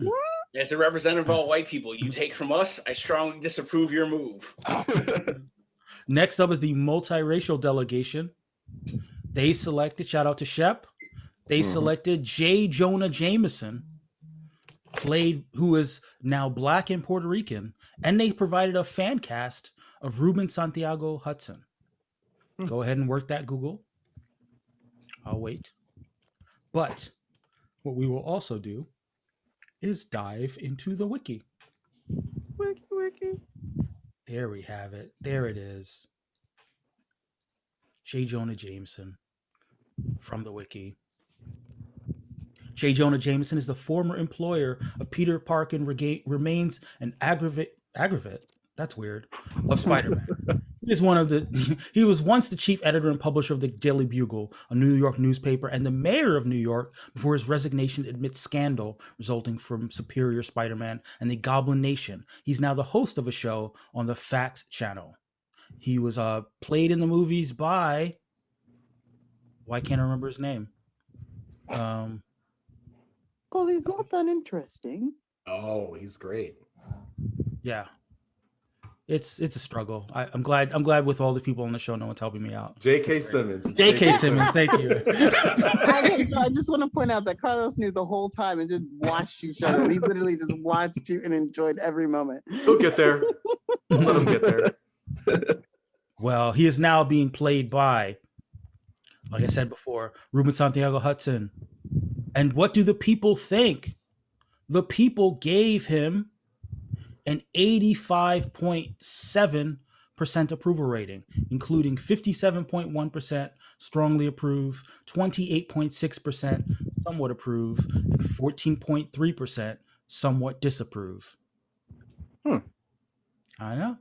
As a representative of all white people, you take from us, I strongly disapprove your move. Next up is the multiracial delegation. They selected, shout out to Shep, they selected J. Jonah Jameson, who is now Black and Puerto Rican, and they provided a fan cast of Ruben Santiago Hudson. Go ahead and work that, Google. I'll wait. But what we will also do is dive into the wiki. Wiki. There we have it. There it is. J. Jonah Jameson from the wiki. J. Jonah Jameson is the former employer of Peter Parker and remains an aggravate. That's weird. Of Spider-Man. He was once the chief editor and publisher of the Daily Bugle, a New York newspaper, and the mayor of New York before his resignation amidst scandal resulting from Superior Spider-Man and the Goblin Nation. He's now the host of a show on the Fact Channel. He was played in the movies by Why can't I remember his name? Well, he's not that interesting. Oh, he's great. Yeah. It's a struggle. I'm glad with all the people on the show, no one's helping me out. J.K. Simmons. J.K. Simmons, thank you. I just want to point out that Carlos knew the whole time and just watched you struggle. He literally just watched you and enjoyed every moment. He'll get there. Let him get there. Well, he is now being played by, like I said before, Ruben Santiago Hudson. And what do the people think? The people gave him an 85.7% approval rating, including 57.1% strongly approve, 28.6% somewhat approve, and 14.3% somewhat disapprove. I know.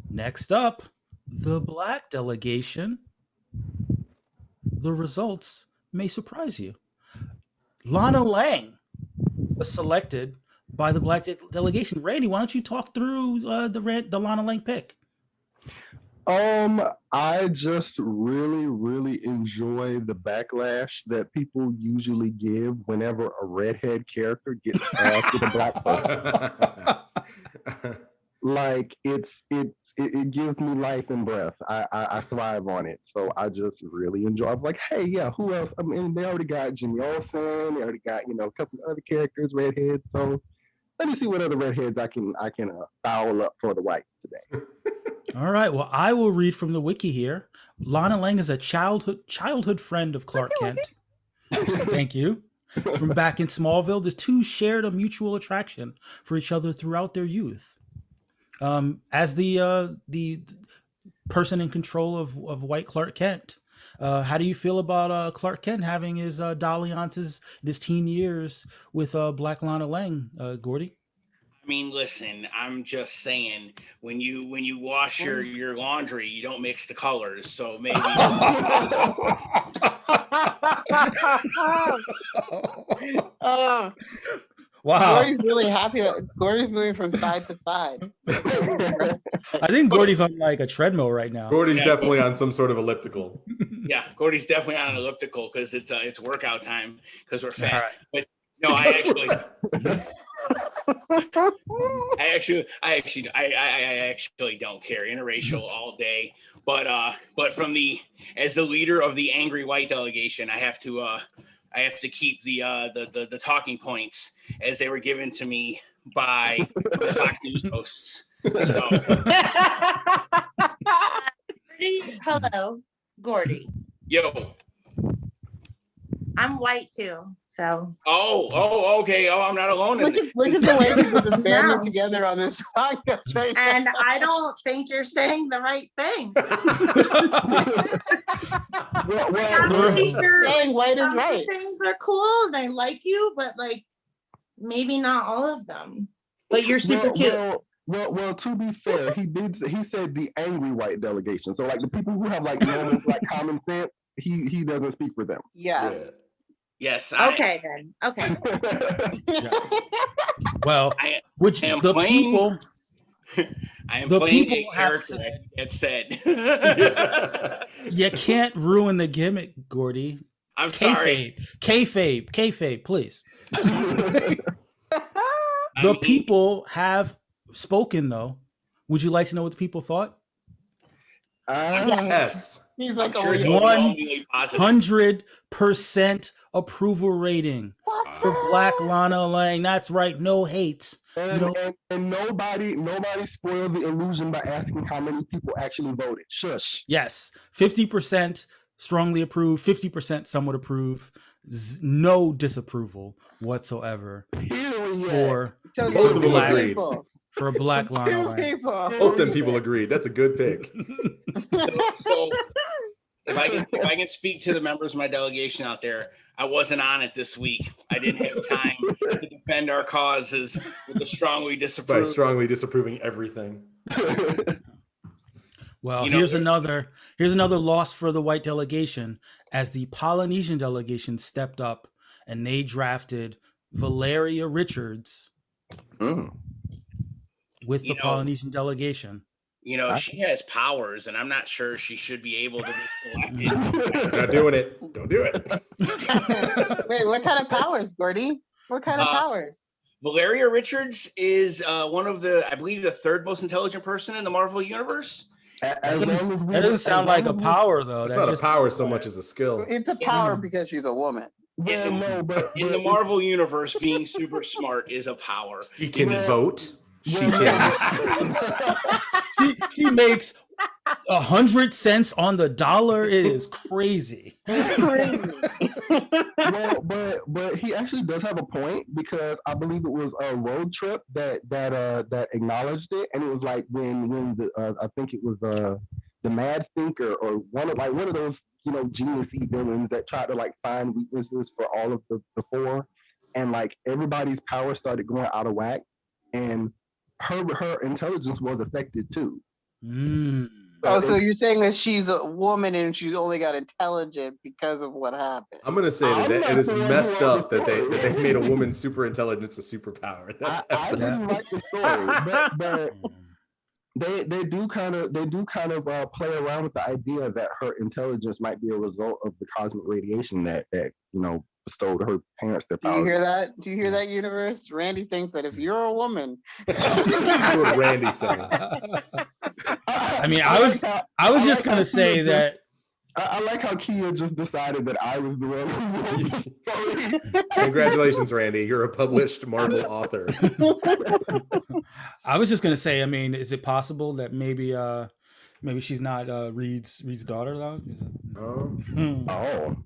Next up, the black delegation. The results may surprise you. Lana Lang was selected by the black delegation. Randy, why don't you talk through the Lana Lang pick? I just really enjoy the backlash that people usually give whenever a redhead character gets cast with a black person. Like it gives me life and breath. I thrive on it. So I just really enjoy. I'm like, hey, yeah, who else? I mean, they already got Jimmy Olsen. They already got a couple of other characters, redheads. So let me see what other redheads I can foul up for the whites today. All right. Well, I will read from the wiki here. Lana Lang is a childhood friend of Clark Kent. Thank you. From back in Smallville, the two shared a mutual attraction for each other throughout their youth. As the person in control of white Clark Kent, how do you feel about Clark Kent having his dalliances in his teen years with black Lana Lang, Gordy? I mean, listen, I'm just saying, when you wash your laundry, you don't mix the colors. So maybe. Wow. Gordy's really happy. Gordy's moving from side to side. I think Gordy's on like a treadmill right now. Gordy's definitely on some sort of elliptical. Yeah, Gordy's definitely on an elliptical because it's workout time because we're fat. Right. But no, I actually don't care. Interracial all day. But as the leader of the angry white delegation, I have to keep the talking points as they were given to me by the Fox News hosts. So. Hello, Gordy. Yo. I'm white too, so. Oh, okay. Oh, I'm not alone in this. Look at the way people just banding together on this podcast right now. And I don't think you're saying the right thing. Saying white is right. Things are cool and I like you, but like maybe not all of them. But you're super cute. Well, to be fair, he said the angry white delegation. So like the people who have like normal like common sense, he doesn't speak for them. Yeah. Yes. Okay then. Okay. Yeah. Well, which I am the playing, people. I am the playing people a have character said, that said. You can't ruin the gimmick, Gordy. I'm sorry. Kayfabe, please. The people have spoken, though. Would you like to know what the people thought? Yes. He's like, I'm sure oh, you yeah. 100% approval rating for Black Lana Lang. That's right. No hate. And nobody spoiled the illusion by asking how many people actually voted. Shush. Yes. 50% strongly approve, 50% somewhat approve, no disapproval whatsoever for both of them agreed. For a Black Lana Lang. Both them people agreed. That's a good pick. So if I can speak to the members of my delegation out there, I wasn't on it this week. I didn't have time to defend our causes with the strongly disapproving. By strongly disapproving everything. Well, here's another loss for the white delegation as the Polynesian delegation stepped up and they drafted Valeria Richards with the Polynesian delegation. You know, she has powers, and I'm not sure she should be able to be selected. Not doing it. Don't do it. Wait, what kind of powers, Gordy? What kind of powers? Valeria Richards is one of the, I believe, the third most intelligent person in the Marvel universe. That doesn't sound like a power, though. It's not a power so much as a skill. It's a power because she's a woman. In the Marvel universe, being super smart is a power. She can vote. She can. she makes 100 cents on the dollar. It is crazy. Crazy. Well, but he actually does have a point, because I believe it was a Road Trip that acknowledged it, and it was like when the I think it was the Mad Thinker, or one of those genius-y villains that tried to like find weaknesses for all of the four, and like everybody's power started going out of whack, and her intelligence was affected too. So you're saying that she's a woman and she's only got intelligent because of what happened? I'm gonna say that it is messed up that they made a woman super intelligence a superpower. I didn't like the story, but they do kind of play around with the idea that her intelligence might be a result of the cosmic radiation that bestowed her parents their powers. Do you hear that? Do you hear that, universe? Randy thinks that if you're a woman, that's what Randy said. I mean, I was just gonna say that. I like how Kia just decided that I was the one. Congratulations, Randy! You're a published Marvel author. I was just gonna say. I mean, is it possible that maybe she's not Reed's daughter though? Oh.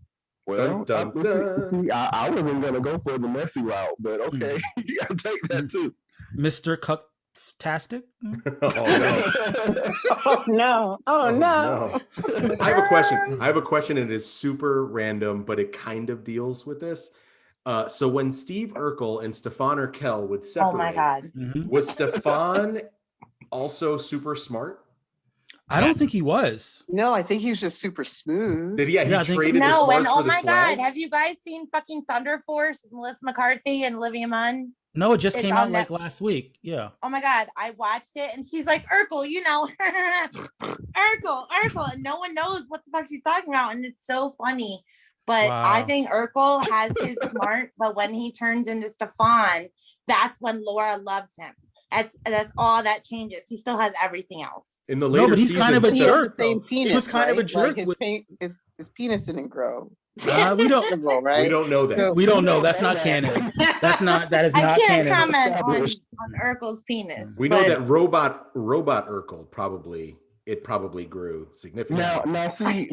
Well, dun, dun, dun. I wasn't gonna go for the messy route, but okay, you gotta take that too. Mr. Cucktastic? Oh no! Oh no! I have a question, and it is super random, but it kind of deals with this. So when Steve Urkel and Stefan Urkel would separate, oh my God, was Stefan also super smart? I don't think he was. No, I think he was just super smooth. He traded the smarts oh for the my swag? God, have you guys seen fucking Thunder Force, Melissa McCarthy and Olivia Munn? No, it just came out like last week. Yeah. Oh my God, I watched it and she's like, Urkel, Urkel, and no one knows what the fuck she's talking about, and it's so funny. But wow. I think Urkel has his smart, but when he turns into Stefan, that's when Laura loves him. That's all that changes. He still has everything else. In the later he's seasons, kind of a jerk. Same penis, he was kind of a jerk. Like his penis didn't grow. We don't right? We don't know that. We don't know. That's not canon. That is not canon. I can't comment on Urkel's penis. We know that robot Urkel probably grew significantly. Now see,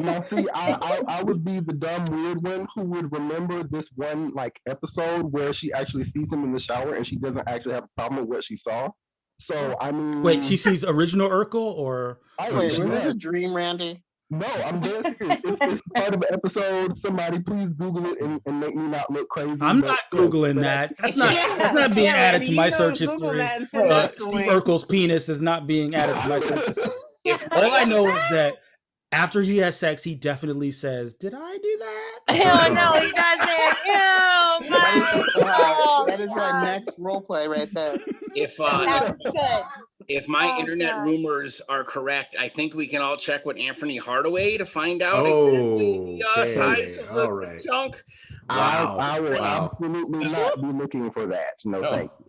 I would be the dumb weird one who would remember this one like episode where she actually sees him in the shower and she doesn't actually have a problem with what she saw. So I mean, wait, she sees original Urkel or? Wait, was this a dream, Randy? No, I'm dead serious. It's part of an episode. Somebody please Google it and make me not look crazy. I'm not Googling that. That's not being added to my search history. Steve Urkel's penis is not being added to my search history. All I know is that after he has sex, he definitely says, "Did I do that?" Hell no, he doesn't. That is our next role play right there. If my internet rumors are correct, I think we can all check with Anthony Hardaway to find out exactly the size of the chunk. Wow. I will absolutely not be looking for that. No, thank you.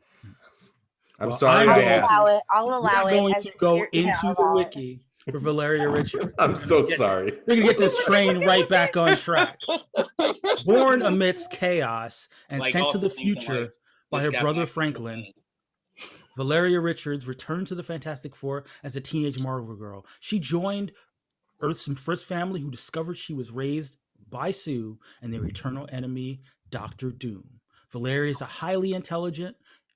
I'm sorry to ask. I'll allow it. We're going to go into the wiki for Valeria Richards. I'm so sorry. We're going to get this train right back on track. Born amidst chaos and sent to the future by her brother Franklin, Valeria Richards returned to the Fantastic Four as a teenage Marvel girl. She joined Earth's first family who discovered she was raised by Sue and their eternal enemy, Dr. Doom. Valeria is highly intelligent,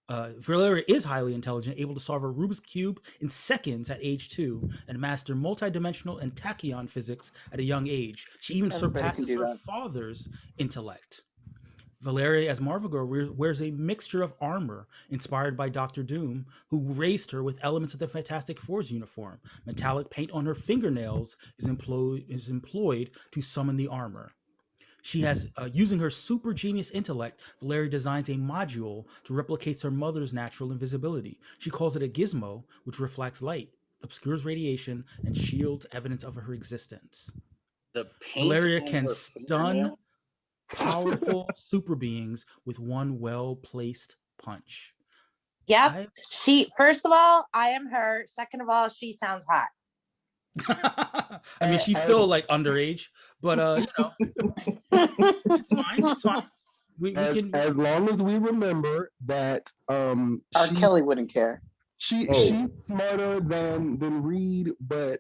able to solve a Rubik's Cube in seconds at age 2 and master multidimensional and tachyon physics at a young age. She even surpasses her father's intellect. Valeria, as Marvel Girl, wears a mixture of armor inspired by Dr. Doom, who raised her with elements of the Fantastic Four's uniform. Metallic paint on her fingernails is employed to summon the armor. She has, using her super genius intellect, Valeria designs a module to replicate her mother's natural invisibility. She calls it a gizmo, which reflects light. obscures radiation and shields evidence of her existence. The paint Valeria on can her stun fingernail? powerful super beings with one well-placed punch. Yep. First of all, I am her. Second of all, she sounds hot. I mean, she's still like underage, but it's fine. It's fine. We can, as long as we remember that R. Kelly wouldn't care. She's smarter than Reed, but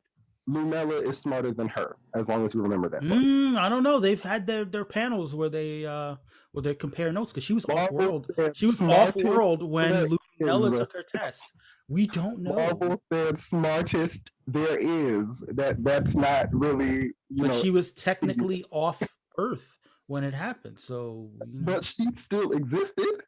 Lunella is smarter than her. As long as we remember that. I don't know. They've had their panels where they compare notes because she was off world. She was off world when Lunella took her test. We don't know. Marvel said smartest there is. That's not really. But she was technically off Earth when it happened. So. But she still existed.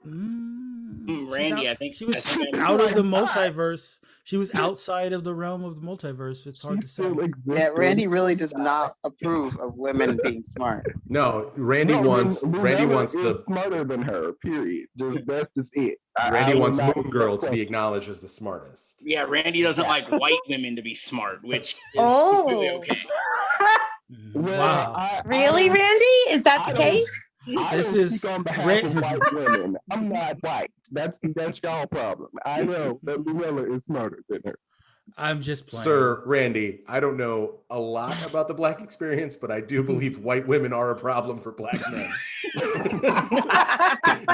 Randy, I think she was out of the multiverse. She was outside of the realm of the multiverse. It's hard to say. Yeah, Randy really does not approve of women being smart. No, Randy wants the smarter than her. Period. That's just it. Randy wants Moon Girl to be acknowledged as the smartest. Yeah, Randy doesn't like white women to be smart, which is completely okay. Wow. Really, Randy? Is that the case? This is on behalf of white women. I'm not white. That's y'all problem. I know that Lunella is smarter than her. I'm just playing. Sir Randy, I don't know a lot about the black experience, but I do believe white women are a problem for black men.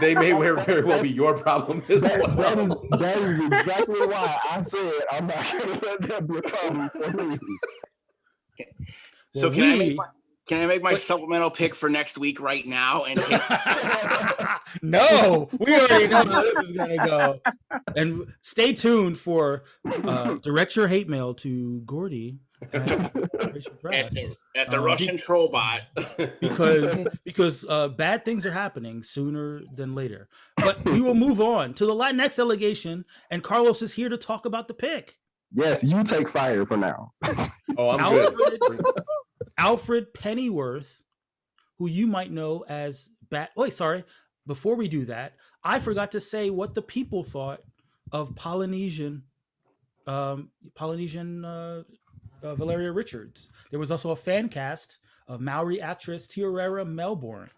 They may very well be your problem as well. That is exactly why I said I'm not going to let that be a problem for me. So can I make my supplemental pick for next week right now? And no, we already know how this is gonna go. And stay tuned for direct your hate mail to Gordy at the Russian troll bot because bad things are happening sooner than later. But we will move on to the Latinx delegation, and Carlos is here to talk about the pick. Yes, you take fire for now. Oh, I'm good. Alfred Pennyworth, who you might know as before we do that, I forgot to say what the people thought of Polynesian Valeria Richards. There was also a fan cast of Maori actress Tiarera Melbourne.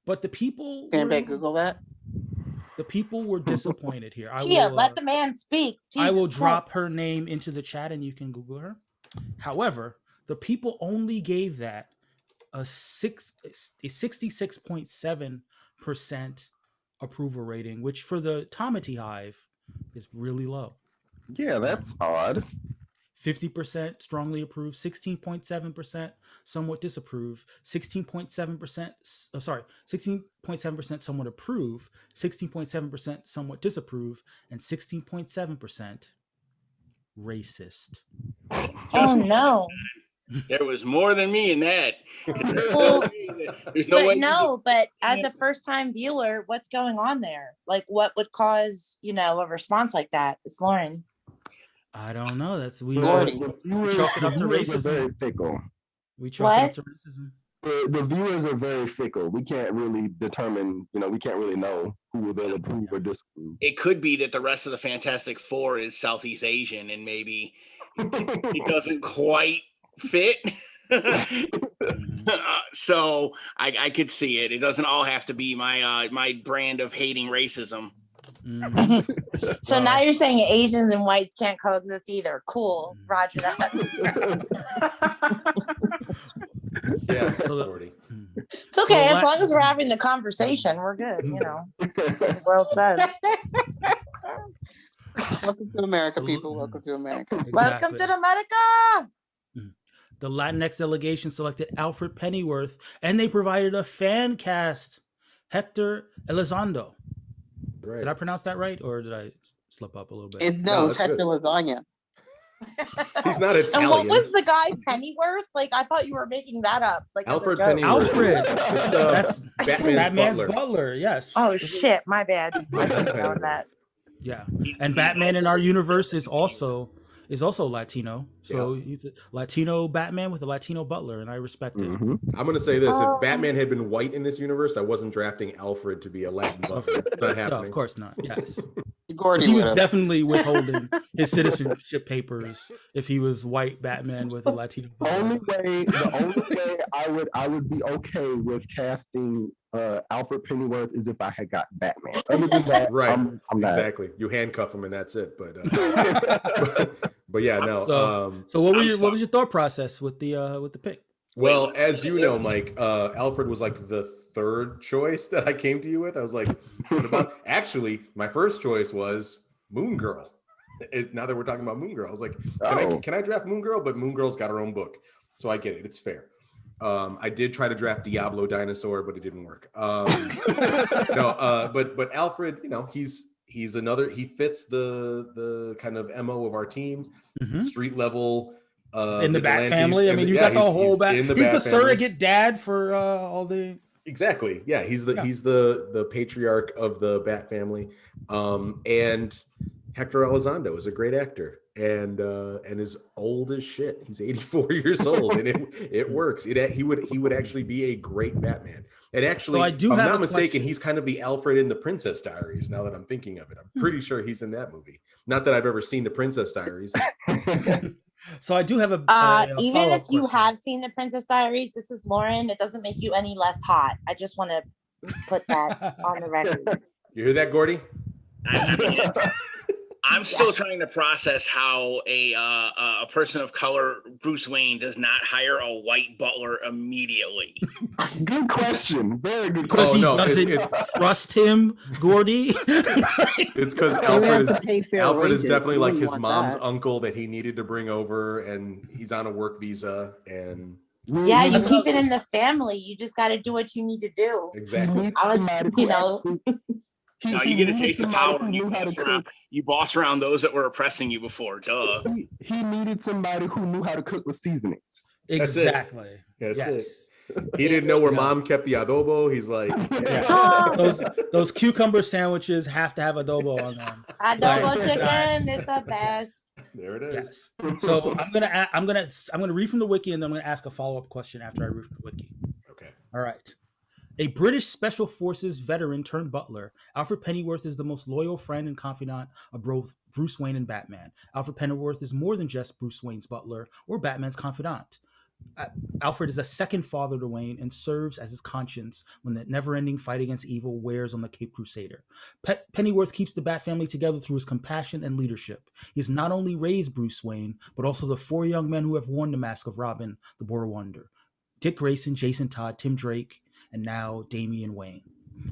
But the people Google that. The people were disappointed here. Let the man speak. I will drop her name into the chat and you can Google her. However, the people only gave that a 66.7% approval rating, which for the Tomati Hive is really low. Yeah, that's odd. 50% strongly approved, 16.7% somewhat disapprove, 16.7% somewhat approve, 16.7% somewhat disapprove, and 16.7% racist. Oh no. There was more than me in that. Well, there's no way. But as a first-time viewer, what's going on there? Like, what would cause a response like that? It's Lauren. I don't know. We chalk it up to racism. Very fickle. We chalk it up to racism. The viewers are very fickle. We can't really determine. We can't really know who they'll approve or disapprove. It could be that the rest of the Fantastic Four is Southeast Asian, and maybe it doesn't quite fit. So I could see it. It doesn't all have to be my brand of hating racism. So now you're saying Asians and whites can't coexist either. Cool. Roger that. Yes, it's okay. As long as we're having the conversation, we're good. That's what the world says. Welcome to America, people. Welcome to America. Exactly. Welcome to America. The Latinx delegation selected Alfred Pennyworth, and they provided a fan cast, Hector Elizondo. Right. Did I pronounce that right, or did I slip up a little bit? It's Hector Lasagna. He's not Italian. And what was the guy Pennyworth? Like, I thought you were making that up. Like Alfred Pennyworth. Alfred. That's Batman's butler. Yes. Oh shit, my bad. I didn't know that. Yeah, and Batman in our universe is also Latino. So he's a Latino Batman with a Latino butler, and I respect it. Mm-hmm. I'm going to say this. If Batman had been white in this universe, I wasn't drafting Alfred to be a Latin butler. It's not happening. No, of course not. Yes. Gordy He was with us. definitely withholding his citizenship papers if he was white Batman with a Latino. The only way I would be okay with casting Alfred Pennyworth is if I had got Batman. Other than that, Right. I'm not. Exactly. You handcuff him and that's it. But but yeah, no. So what was your thought process with the pick? Well, as you know, Mike, Alfred was like the third choice that I came to you with. I was like, what about? Actually, my first choice was Moon Girl. Now that we're talking about Moon Girl, I was like, can I draft Moon Girl? But Moon Girl's got her own book, so I get it. It's fair. I did try to draft Diablo Dinosaur, but it didn't work. But Alfred, he's another. He fits the kind of MO of our team, street level. In the Bat family. I mean, you got the whole Bat. He's the surrogate dad for all the. Exactly. Yeah, he's the patriarch of the Bat family, and Hector Elizondo is a great actor and is old as shit. He's 84 years old, and it works. He would actually be a great Batman. And actually, if I'm not mistaken, he's kind of the Alfred in the Princess Diaries. Now that I'm thinking of it, I'm pretty sure he's in that movie. Not that I've ever seen the Princess Diaries. So I do have a even if you have seen the Princess Diaries, this is Lauren. It doesn't make you any less hot. I just want to put that on the record. You hear that, Gordy? I'm still trying to process how a person of color, Bruce Wayne, does not hire a white butler immediately. Good question. Very good because question. he doesn't trust him, Gordy. It's because Alfred is definitely like his mom's uncle that he needed to bring over, and he's on a work visa. And yeah, you keep it in the family. You just got to do what you need to do. Exactly. No, you get a taste of power. You boss around those that were oppressing you before. Duh. He needed somebody who knew how to cook with seasonings. Exactly. That's it. He didn't know where mom kept the adobo. He's like, those cucumber sandwiches have to have adobo on them. Adobo chicken is the best. There it is. Yes. So I'm gonna read from the wiki, and then I'm gonna ask a follow-up question after I read from the wiki. Okay. All right. A British Special Forces veteran turned butler, Alfred Pennyworth is the most loyal friend and confidant of both Bruce Wayne and Batman. Alfred Pennyworth is more than just Bruce Wayne's butler or Batman's confidant. Alfred is a second father to Wayne and serves as his conscience when the never-ending fight against evil wears on the Cape Crusader. Pennyworth keeps the Bat family together through his compassion and leadership. He has not only raised Bruce Wayne, but also the four young men who have worn the mask of Robin, the Boar Wonder: Dick Grayson, Jason Todd, Tim Drake, and now Damian Wayne.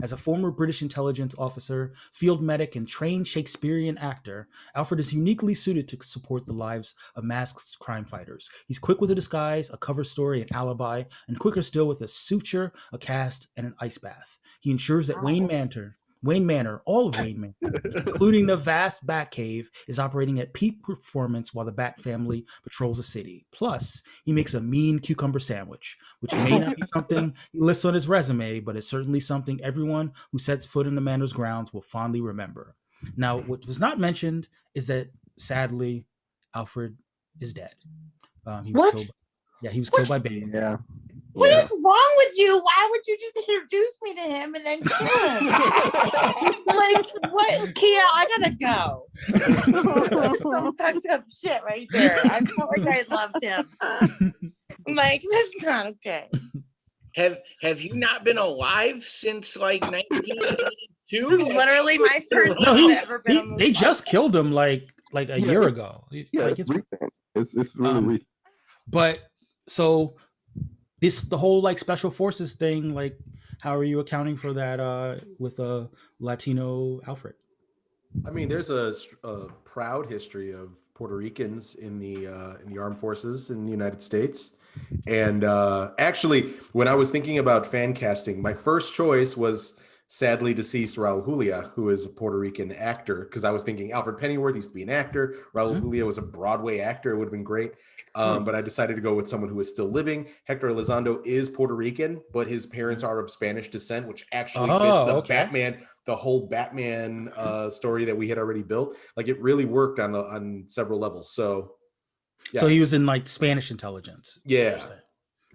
As a former British intelligence officer, field medic, and trained Shakespearean actor, Alfred is uniquely suited to support the lives of masked crime fighters. He's quick with a disguise, a cover story, an alibi, and quicker still with a suture, a cast, and an ice bath. He ensures that Wayne Manor, all of Wayne Manor, including the vast Batcave, is operating at peak performance while the Bat family patrols the city. Plus, he makes a mean cucumber sandwich, which may not be something he lists on his resume, but is certainly something everyone who sets foot in the Manor's grounds will fondly remember. Now, what was not mentioned is that, sadly, Alfred is dead. He was killed by Bane. Yeah. What is wrong with you? Why would you just introduce me to him and then kill him? Like, what? Kia, I gotta go. That's some fucked up shit right there. I felt like I loved him. Like, that's not okay. Have you not been alive since like 1982? This is literally my first they just killed him like a year ago. Yeah, like it's recent. It's really recent. But so the whole like special forces thing, like, how are you accounting for that with a Latino Alfred? I mean, there's a proud history of Puerto Ricans in the armed forces in the United States. And actually, when I was thinking about fan casting, my first choice was sadly deceased Raul Julia, who is a Puerto Rican actor, because I was thinking Alfred Pennyworth used to be an actor. Raul Julia was a Broadway actor. It would have been great. But I decided to go with someone who is still living. Hector Elizondo is Puerto Rican, but his parents are of Spanish descent, which actually fits the Batman, the whole Batman story that we had already built. Like, it really worked on several levels. So, yeah. So he was in like Spanish intelligence. Yeah.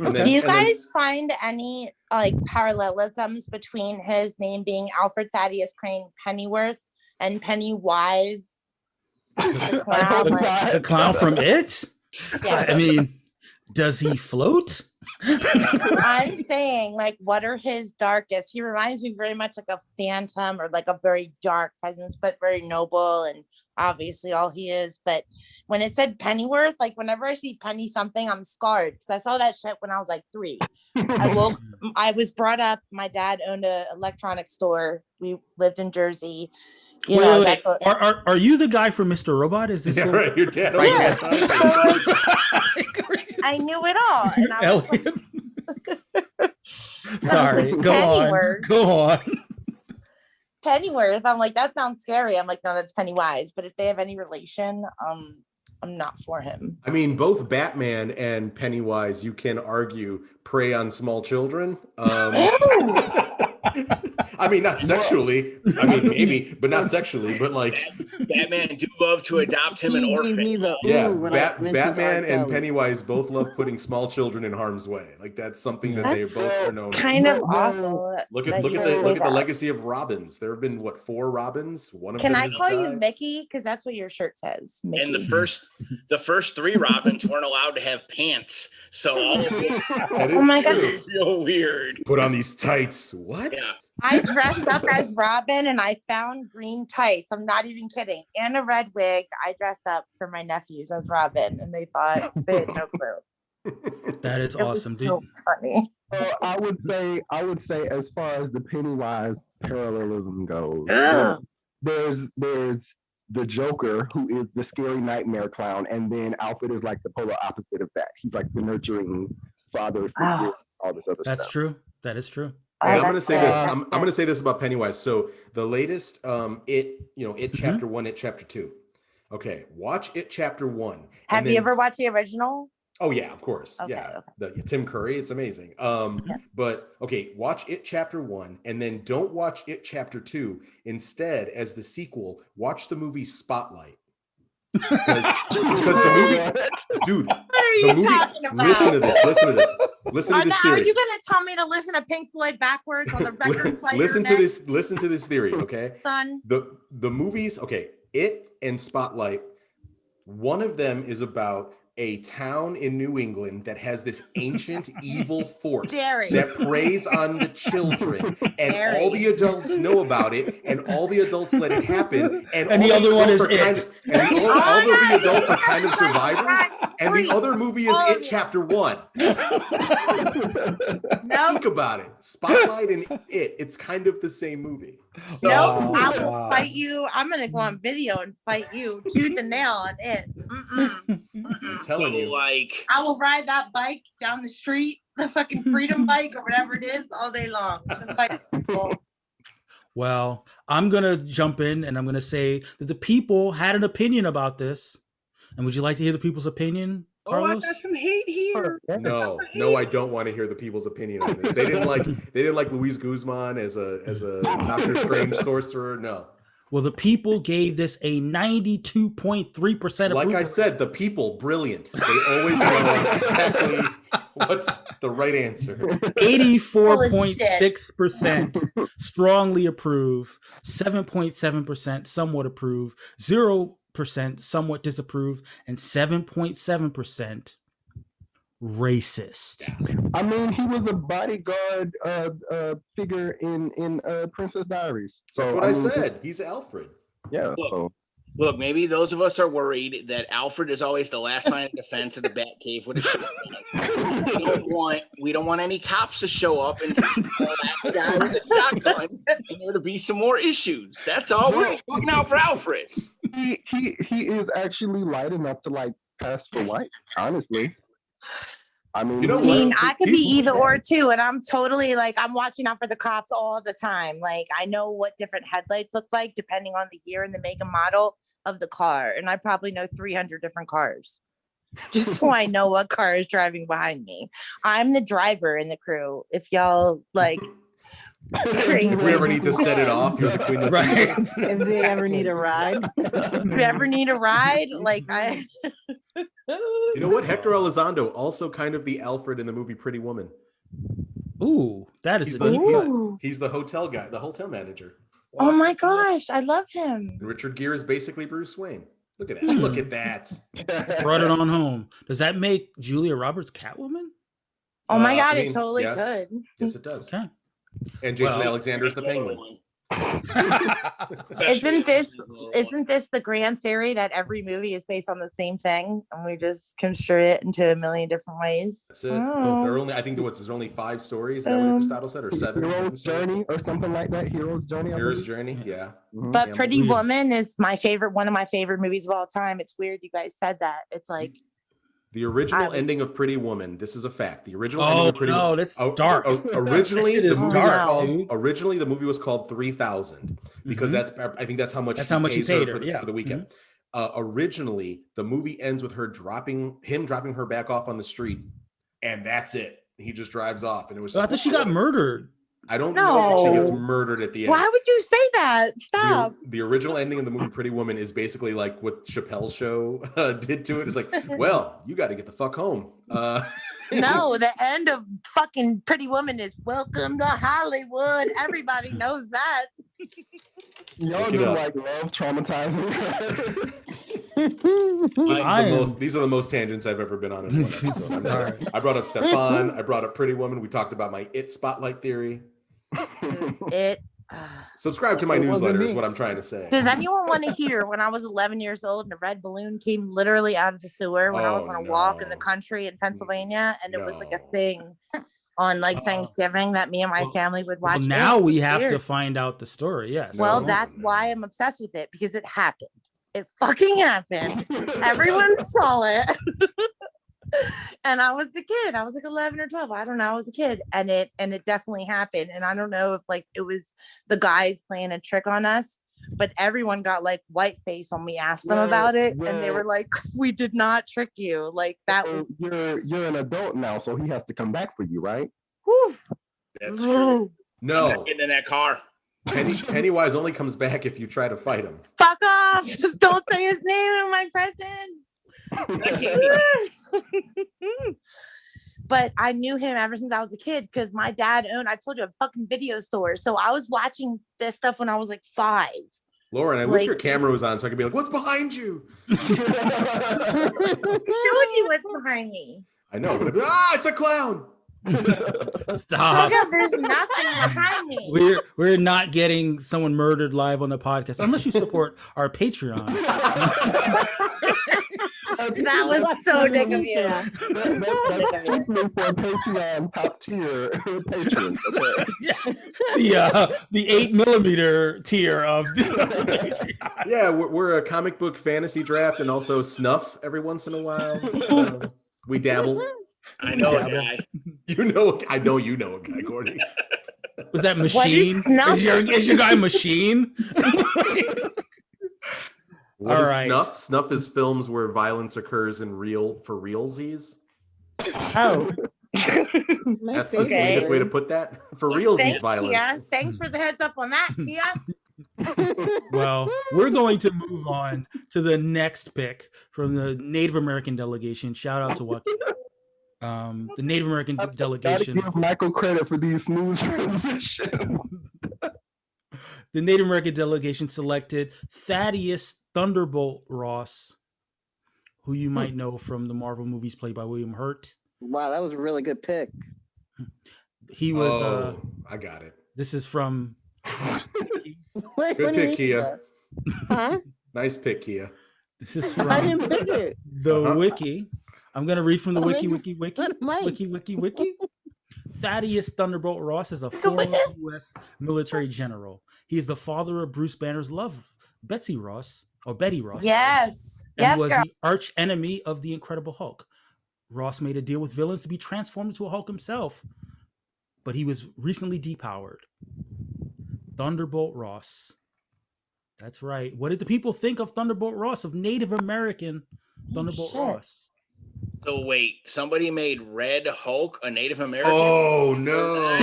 Okay. Do you guys find any like parallelisms between his name being Alfred Thaddeus Crane Pennyworth and Pennywise, the I hope clown. Like, not. The clown from It? yeah. I mean, does he float? I'm saying, like, what are his darkest? He reminds me very much like a phantom or like a very dark presence, but very noble and obviously all he is. But when it said Pennyworth, like whenever I see Penny something, I'm scarred because I saw that shit when I was like 3. I was brought up. My dad owned an electronics store. We lived in Jersey. You know, Wait. Are you the guy from Mr. Robot? Is this Yeah, the- right. Your dad. Yeah. Right. I knew it all. And I was like, Elliot. Sorry. Go Pennyworth. on. Go on. Pennyworth. I'm like, that sounds scary. I'm like, no, that's Pennywise. But if they have any relation, I'm not for him. I mean, both Batman and Pennywise, you can argue, prey on small children. I mean, not sexually. I mean, maybe, but not sexually. But like, Batman do love to adopt him an He gave orphan. me the yeah, ooh when I mentioned Batman R. and Kelly. Pennywise both love putting small children in harm's way. Like that's something that they That's both are known. Kind of Well, awful. Look that at you would say the that. legacy of Robins. There have been what 4 Robins? One of Can them I has call you died. Mickey? Because that's what your shirt says. Mickey. And the first 3 Robins weren't allowed to have pants, so all of it That is Oh my God. true. so weird. Put on these tights. What? Yeah. I dressed up as Robin and I found green tights. I'm not even kidding. And a red wig. I dressed up for my nephews as Robin and they thought they had no clue. That is It awesome. was so funny. I would say, as far as the Pennywise parallelism goes, Ugh. there's the Joker, who is the scary nightmare clown, and then Alfred is like the polar opposite of that. He's like the nurturing father figure, Oh. all this other That's stuff. true. That is true. Hey, I'm Oh, gonna that's say good. this. That's I'm good. gonna say this about Pennywise. So the latest, It Chapter 1, It Chapter 2. Okay, watch It Chapter 1. Have you ever watched the original? Oh yeah, of course. Okay, Yeah, okay. the Tim Curry. It's amazing. But okay, watch It Chapter 1, and then don't watch It Chapter 2. Instead, as the sequel, watch the movie Spotlight. Because the movie, dude. What are you The movie. talking about? Listen to this. Listen to this. Listen to Now, this are theory. you going to tell me to listen to Pink Floyd backwards on the record player? Listen to this. Listen to this theory. Okay. Son. The movies. Okay, It and Spotlight. One of them is about a town in New England that has this ancient evil force Derry. that preys on the children, and Derry. all the adults know about it, and all the adults let it happen, and And all the other one adults is are kind It. of, and all of the adults are kind of survivors, and the other movie is All of It you. Chapter 1. No, Think about it. Spotlight and It's kind of the same movie. no, Wow. I will Wow. fight you. I'm going to go on video and fight you tooth and nail on it. Mm-mm. I'm telling you. Like, I will ride that bike down the street, the fucking freedom bike or whatever it is, all day long to fight people. Well, I'm going to jump in and I'm going to say that the people had an opinion about this. And would you like to hear the people's opinion, oh, I Carlos? got some hate here. No, I don't want to hear the people's opinion on this. They didn't like Luis Guzman as a Doctor Strange sorcerer. No. Well, the people gave this a 92.3% Like I approval. said, the people, brilliant. They always know exactly what's the right answer. 84.6% strongly approve, 7.7% somewhat approve, 0% somewhat disapprove, and 7.7% racist. I mean, he was a bodyguard figure in Princess Diaries. So That's what I I mean, said. He's Alfred. Yeah. Look. So. Look, maybe those of us are worried that Alfred is always the last line of defense of the Batcave with a shotgun. We don't want any cops to show up and that guy with a shotgun, and there to be some more issues. That's all. We're just looking out for Alfred. He is actually light enough to like pass for white, honestly. I mean, You know I mean, what? I could be He's- either or too, and I'm totally like I'm watching out for the cops all the time. Like I know what different headlights look like depending on the year and the make and model of the car, and I probably know 300 different cars, just so I know what car is driving behind me. I'm the driver in the crew. If y'all like, If we ever need to set it off, you're the queen. Right. If they ever need a ride. if you ever need a ride, like I. You know what? Hector Elizondo, also kind of the Alfred in the movie Pretty Woman. Ooh, that is He's the the, deep cut. Ooh. he's the hotel guy, the hotel manager. Oh my gosh, I love him. And Richard Gere is basically Bruce Wayne. Look at that. Look at that. Brought it on home. Does that make Julia Roberts Catwoman? Oh my God, I mean, it totally yes. could. Yes, it does. Okay. And Jason Well- Alexander is the Penguin. Isn't this the grand theory that every movie is based on the same thing and we just construe it into a million different ways? That's it. Oh. There are only, I think there's only 5 stories. Is that what Aristotle said, or 7? Hero's Journey or something like that. Hero's Journey. I Hero's believe. Journey. Yeah. Mhm. But Yeah, Pretty weird. Woman is one of my favorite movies of all time. It's weird you guys said that. It's like The original I- ending of Pretty Woman. This is a fact. The original ending Oh of Pretty no, Woman. that's dark. Originally, It the is movie was dark, called. dude. Originally, the movie was called 3000 because Mhm. I think that's how much. That's how much he pays paid her, for the, yeah. for the weekend. Originally, the movie ends with her dropping her back off on the street, and that's it. He just drives off, and it was. I thought she got murdered. I don't know if she gets No. murdered at the end. why would you say that? The, Stop. the original ending of the movie Pretty Woman is basically like what Chappelle's show did to it. It's like, well, you got to get the fuck home. No, the end of fucking Pretty Woman is welcome to Hollywood. Everybody knows that. Y'all Look it do up. like love traumatizing. These are the most tangents I've ever been on in one episode. I'm sorry. Sorry. I brought up Stefan. I brought up Pretty Woman. We talked about my It Spotlight theory. It. Subscribe to my It wasn't newsletter is me. what I'm trying to say. Does anyone want to hear when I was 11 years old and a red balloon came literally out of the sewer when I was Oh, on a walk in the no. country in Pennsylvania, and it was like a No. thing on like Oh. Thanksgiving that me and my Well- family would Well, watch. now It we was have to weird. find out the story. Yes. Well, No, that's no. why I'm obsessed with it, because it happened. It fucking happened. Everyone saw it. And I was a kid. I was like 11 or 12. I don't know. I was a kid. And it definitely happened. And I don't know if like it was the guys playing a trick on us, but everyone got like white face when we asked them Well, about it. And they well- were like, we did not trick you. Like that was You're an adult now, so he has to come back for you, right? whew. That's true. No, Getting in that car. Pennywise only comes back if you try to fight him. Fuck off. Just don't say his name in my presence. But I knew him ever since I was a kid because my dad owned, I told you, a fucking video store. So I was watching this stuff when I was like 5. Lauren, I wish Like- your camera was on so I could be like, what's behind you? Showed you what's behind me. I know, but it's a clown. Stop. Look, there's nothing behind me. We're not getting someone murdered live on the podcast unless you support our Patreon. That was so dick of you. That's strictly for Patreon top tier patrons. Okay. Yes. The 8mm tier of the Yeah, we're a comic book fantasy draft and also snuff every once in a while. We dabble. I know a Dabble. guy. I know you know a guy, Gordy. Was that What is Machine? snuff? Is your guy Machine? What All is right. snuff? Snuff is films where violence occurs in for realsies. Oh, That's the Okay. sweetest way to put that. For realsies thanks, violence. Kia. Thanks for the heads up on that, Kia. Well, we're going to move on to the next pick from the Native American delegation. Shout out to Joaquin. The Native American Gotta delegation. give Michael credit for these smooth transitions. The Native American delegation selected Thaddeus Thunderbolt Ross, who you might know from the Marvel movies, played by William Hurt. Wow, that was a really good pick. He was. I got it. This is from. Wait, Good what do you pick, mean? Kia. Huh? Nice pick, Kia. This is I from didn't pick it. the Uh-huh. wiki. I'm gonna read from the Oh, wiki. man. Wiki. What am I? Wiki. Thaddeus Thunderbolt Ross is a former U.S. military general. He is the father of Bruce Banner's love, Betty Ross. Yes. And Yes, was girl. the arch enemy of the Incredible Hulk. Ross made a deal with villains to be transformed into a Hulk himself, but he was recently depowered. Thunderbolt Ross. That's right. What did the people think of Thunderbolt Ross, of Native American Thunderbolt shit. Ross? So wait, somebody made Red Hulk a Native American? Oh no.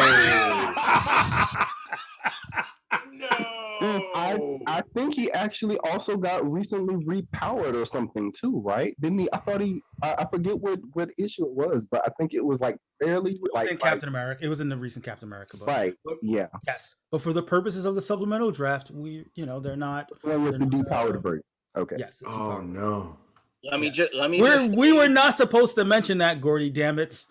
I I think he actually also got recently repowered or something too, right? Didn't he? I thought I forget what issue it was, but I think it was like fairly It was like in Captain America. It was in the recent Captain America book. right. But, Yeah, yes, but for the purposes of the supplemental draft, they're not. one with They're the not, depowered version. Okay. yes. the Oh depowered. no. Let me just We were not supposed to mention that, Gordy. Damn it.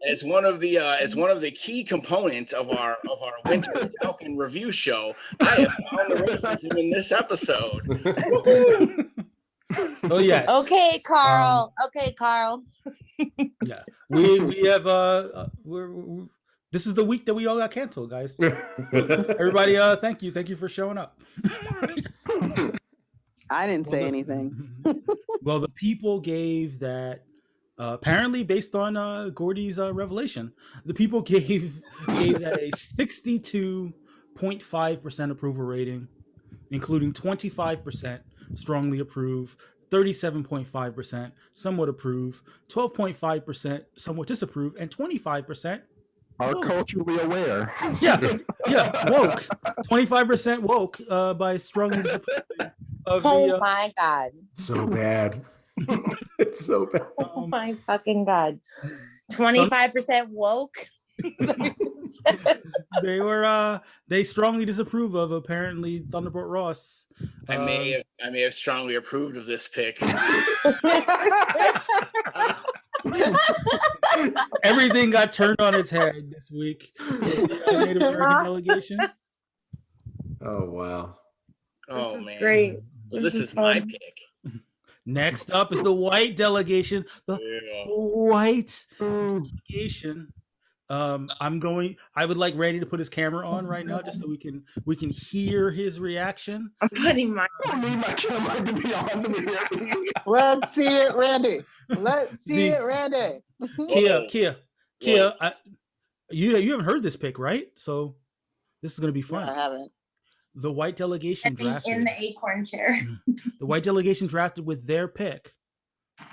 as one of the key components of our Winter Falcon review show, I have found the racism in this episode. Oh yes. Okay, Carl. Okay, Carl. Yeah, we have we're this is the week that we all got canceled, guys. Everybody, thank you for showing up. I didn't say anything. Well, the people gave that apparently based on Gordy's revelation. The people gave that a 62.5% approval rating, including 25% strongly approve, 37.5% somewhat approve, 12.5% somewhat disapprove, and 25% Are culturally aware. yeah, woke. 25% woke by strongly disapproving of Oh my God. So bad. It's so bad. Oh my fucking God. 25% woke. They strongly disapprove of apparently Thunderbolt Ross. I may have strongly approved of this pick. Everything got turned on its head this week. Native American delegation. Oh wow. Oh This is man. great. Well, This this is is my fun. pick. Next up is the white delegation. The Yeah. white delegation. I would like Randy to put his camera on right now just so we can hear his reaction. I'm putting my I don't need my camera to be on me. Let's see it, Randy. Let's see it, Randy. Kia, you haven't heard this pick, right? So this is gonna be fun. I haven't. The white delegation drafted in the acorn chair. the white delegation drafted with their pick,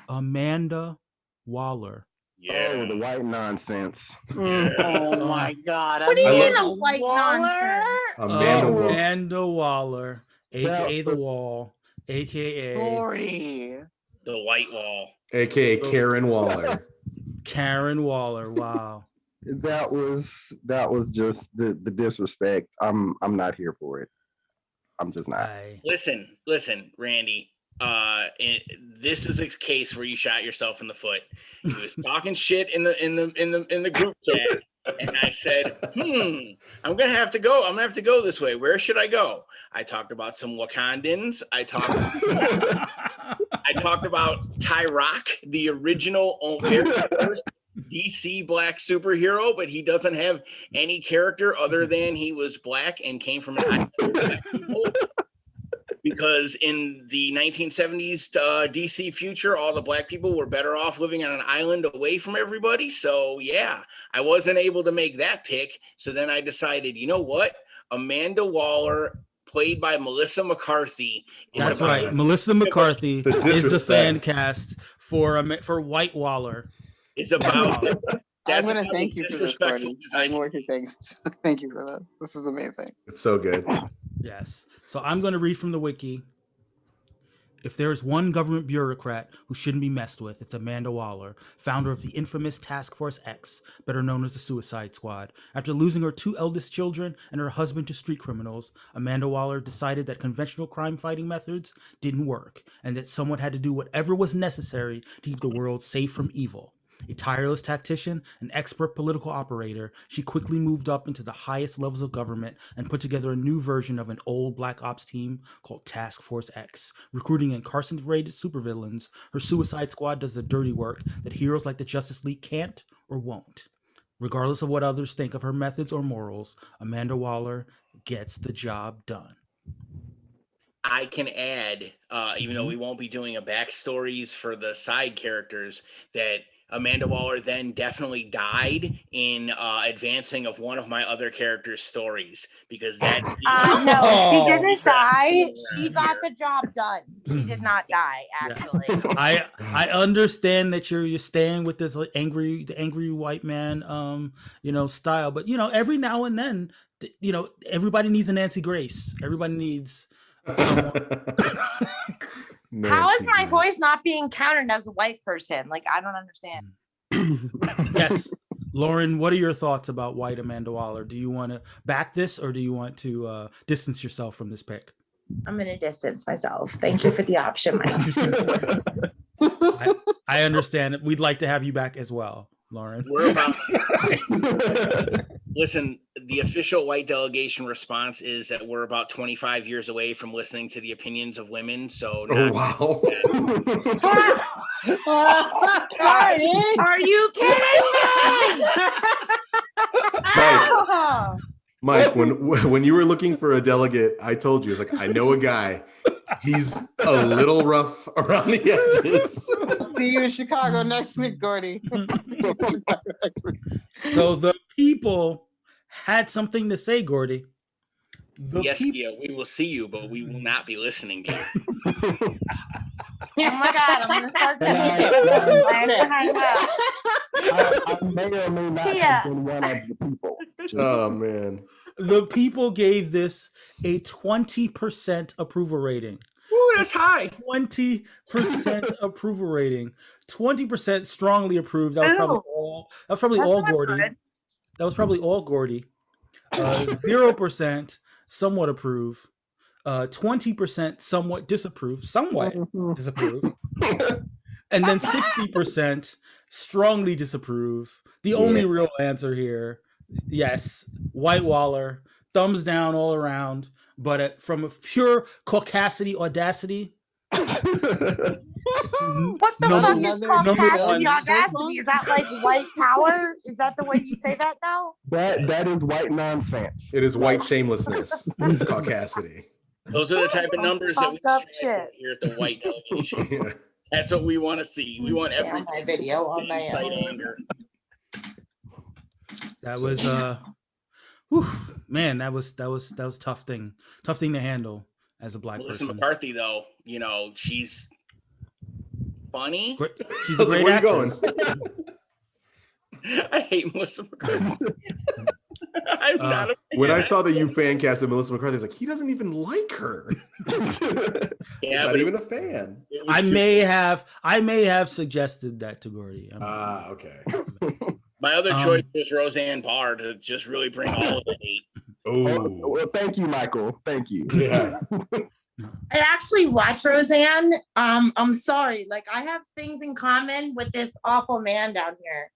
Amanda Waller. Yeah. Oh, the white nonsense. Oh my God. What do you mean love- a white nonsense? Amanda Waller. Amanda Waller, aka the Wall, aka Gordy. The white wall. AKA Karen Waller. Karen Waller. Wow. That was just the disrespect. I'm not here for it. I'm just not. Listen, Randy. This is a case where you shot yourself in the foot. He was talking shit in the group chat, and I said, I'm gonna have to go. I'm gonna have to go this way. Where should I go? I talked about some Wakandans. I talked about Tyrock, the original very first DC black superhero, but he doesn't have any character other than he was black and came from an island of black people. Because in the 1970s DC future, all the black people were better off living on an island away from everybody. So yeah, I wasn't able to make that pick. So then I decided, you know what? Amanda Waller, played by Melissa McCarthy. That's right. Melissa McCarthy The is the disrespect. fan cast for White Waller. Is about. I'm going to about thank as you for this, disrespectful Gordy. as I I'm going to thank you for that. This is amazing. It's so good. Yes. So I'm going to read from the wiki. If there is one government bureaucrat who shouldn't be messed with, it's Amanda Waller, founder of the infamous Task Force X, better known as the Suicide Squad. After losing her two eldest children and her husband to street criminals, Amanda Waller decided that conventional crime-fighting methods didn't work, and that someone had to do whatever was necessary to keep the world safe from evil. A tireless tactician, an expert political operator, she quickly moved up into the highest levels of government and put together a new version of an old Black Ops team called Task Force X. Recruiting incarcerated supervillains, her Suicide Squad does the dirty work that heroes like the Justice League can't or won't. Regardless of what others think of her methods or morals, Amanda Waller gets the job done. I can add, even though we won't be doing a backstories for the side characters, that Amanda Waller then definitely died in advancing of one of my other characters' stories because that. No, she didn't die. She got the job done. She did not die, actually. I understand that you're staying with this angry white man style, but every now and then everybody needs a Nancy Grace. Everybody needs someone. How is my voice not being counted as a white person? Like, I don't understand. Yes. Lauren, what are your thoughts about white Amanda Waller? Do you want to back this or do you want to distance yourself from this pick? I'm going to distance myself. Thank you for the option, Mike. I understand it. We'd like to have you back as well, Lauren. We're about listen, the official white delegation response is that we're about 25 years away from listening to the opinions of women. So wow. Are you kidding me? Mike, when you were looking for a delegate, I told you, I was like, I know a guy. He's a little rough around the edges. See you in Chicago next week, Gordy. So the people had something to say, Gordy. Yes, Gia, we will see you, but we will not be listening to you. Oh my God, I'm going to start I may or may not have been one of the people. Oh, man. The people gave this a 20% approval rating. Ooh, that's high. 20% approval rating. 20% strongly approved. That was probably all Gordy. Good. That was probably all Gordy. 0% somewhat approve. 20% somewhat disapprove. And then 60% strongly disapprove. The only real answer here, yes, White Waller, thumbs down all around. But from a pure caucasity audacity. What the fuck is caucasity audacity? Is that like white power? Is that the way you say that now? That is white nonsense. It is white shamelessness. It's caucasity. Those are the type of numbers that we share here at the white delegation. Yeah. That's what we want to see. We want every video on my anger. That was whew, man, that was tough thing to handle as a black Melissa person. McCarthy, though, she's funny. She's a great where actress. you going? I hate Melissa McCarthy. I'm not a fan. When I saw that you fan casted Melissa McCarthy, I was like, he doesn't even like her. He's not even a fan. I may have suggested that to Gordy. Okay. My other choice was Roseanne Barr to just really bring all of the hate. Oh, well, thank you, Michael. Thank you. Yeah. I actually watch Roseanne. I'm sorry. Like, I have things in common with this awful man down here.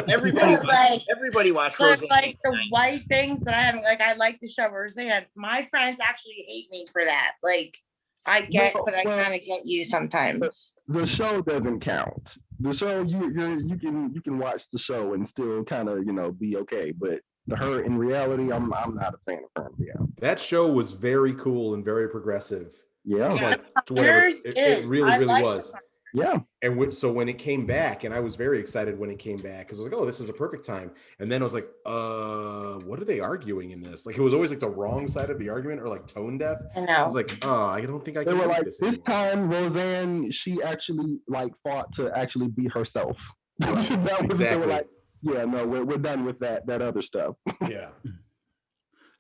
Everybody watched Roseanne. Like the white things that I haven't, like, I like the show Roseanne. My friends actually hate me for that. Like, I get, but I kind of get you sometimes. The show doesn't count. The show you can watch the show and still kind of be okay, but her in reality, I'm not a fan of her in reality. That show was very cool and very progressive. Yeah, like it really was. Yeah. And so when it came back, and I was very excited when it came back because I was like, oh, this is a perfect time. And then I was like, what are they arguing in this? Like, it was always like the wrong side of the argument or like tone deaf. I know. I was like, oh, I don't think I can. They were like, this time Roseanne, she actually like fought to actually be herself. That was, exactly. They were like, yeah, no, we're done with that other stuff. Yeah.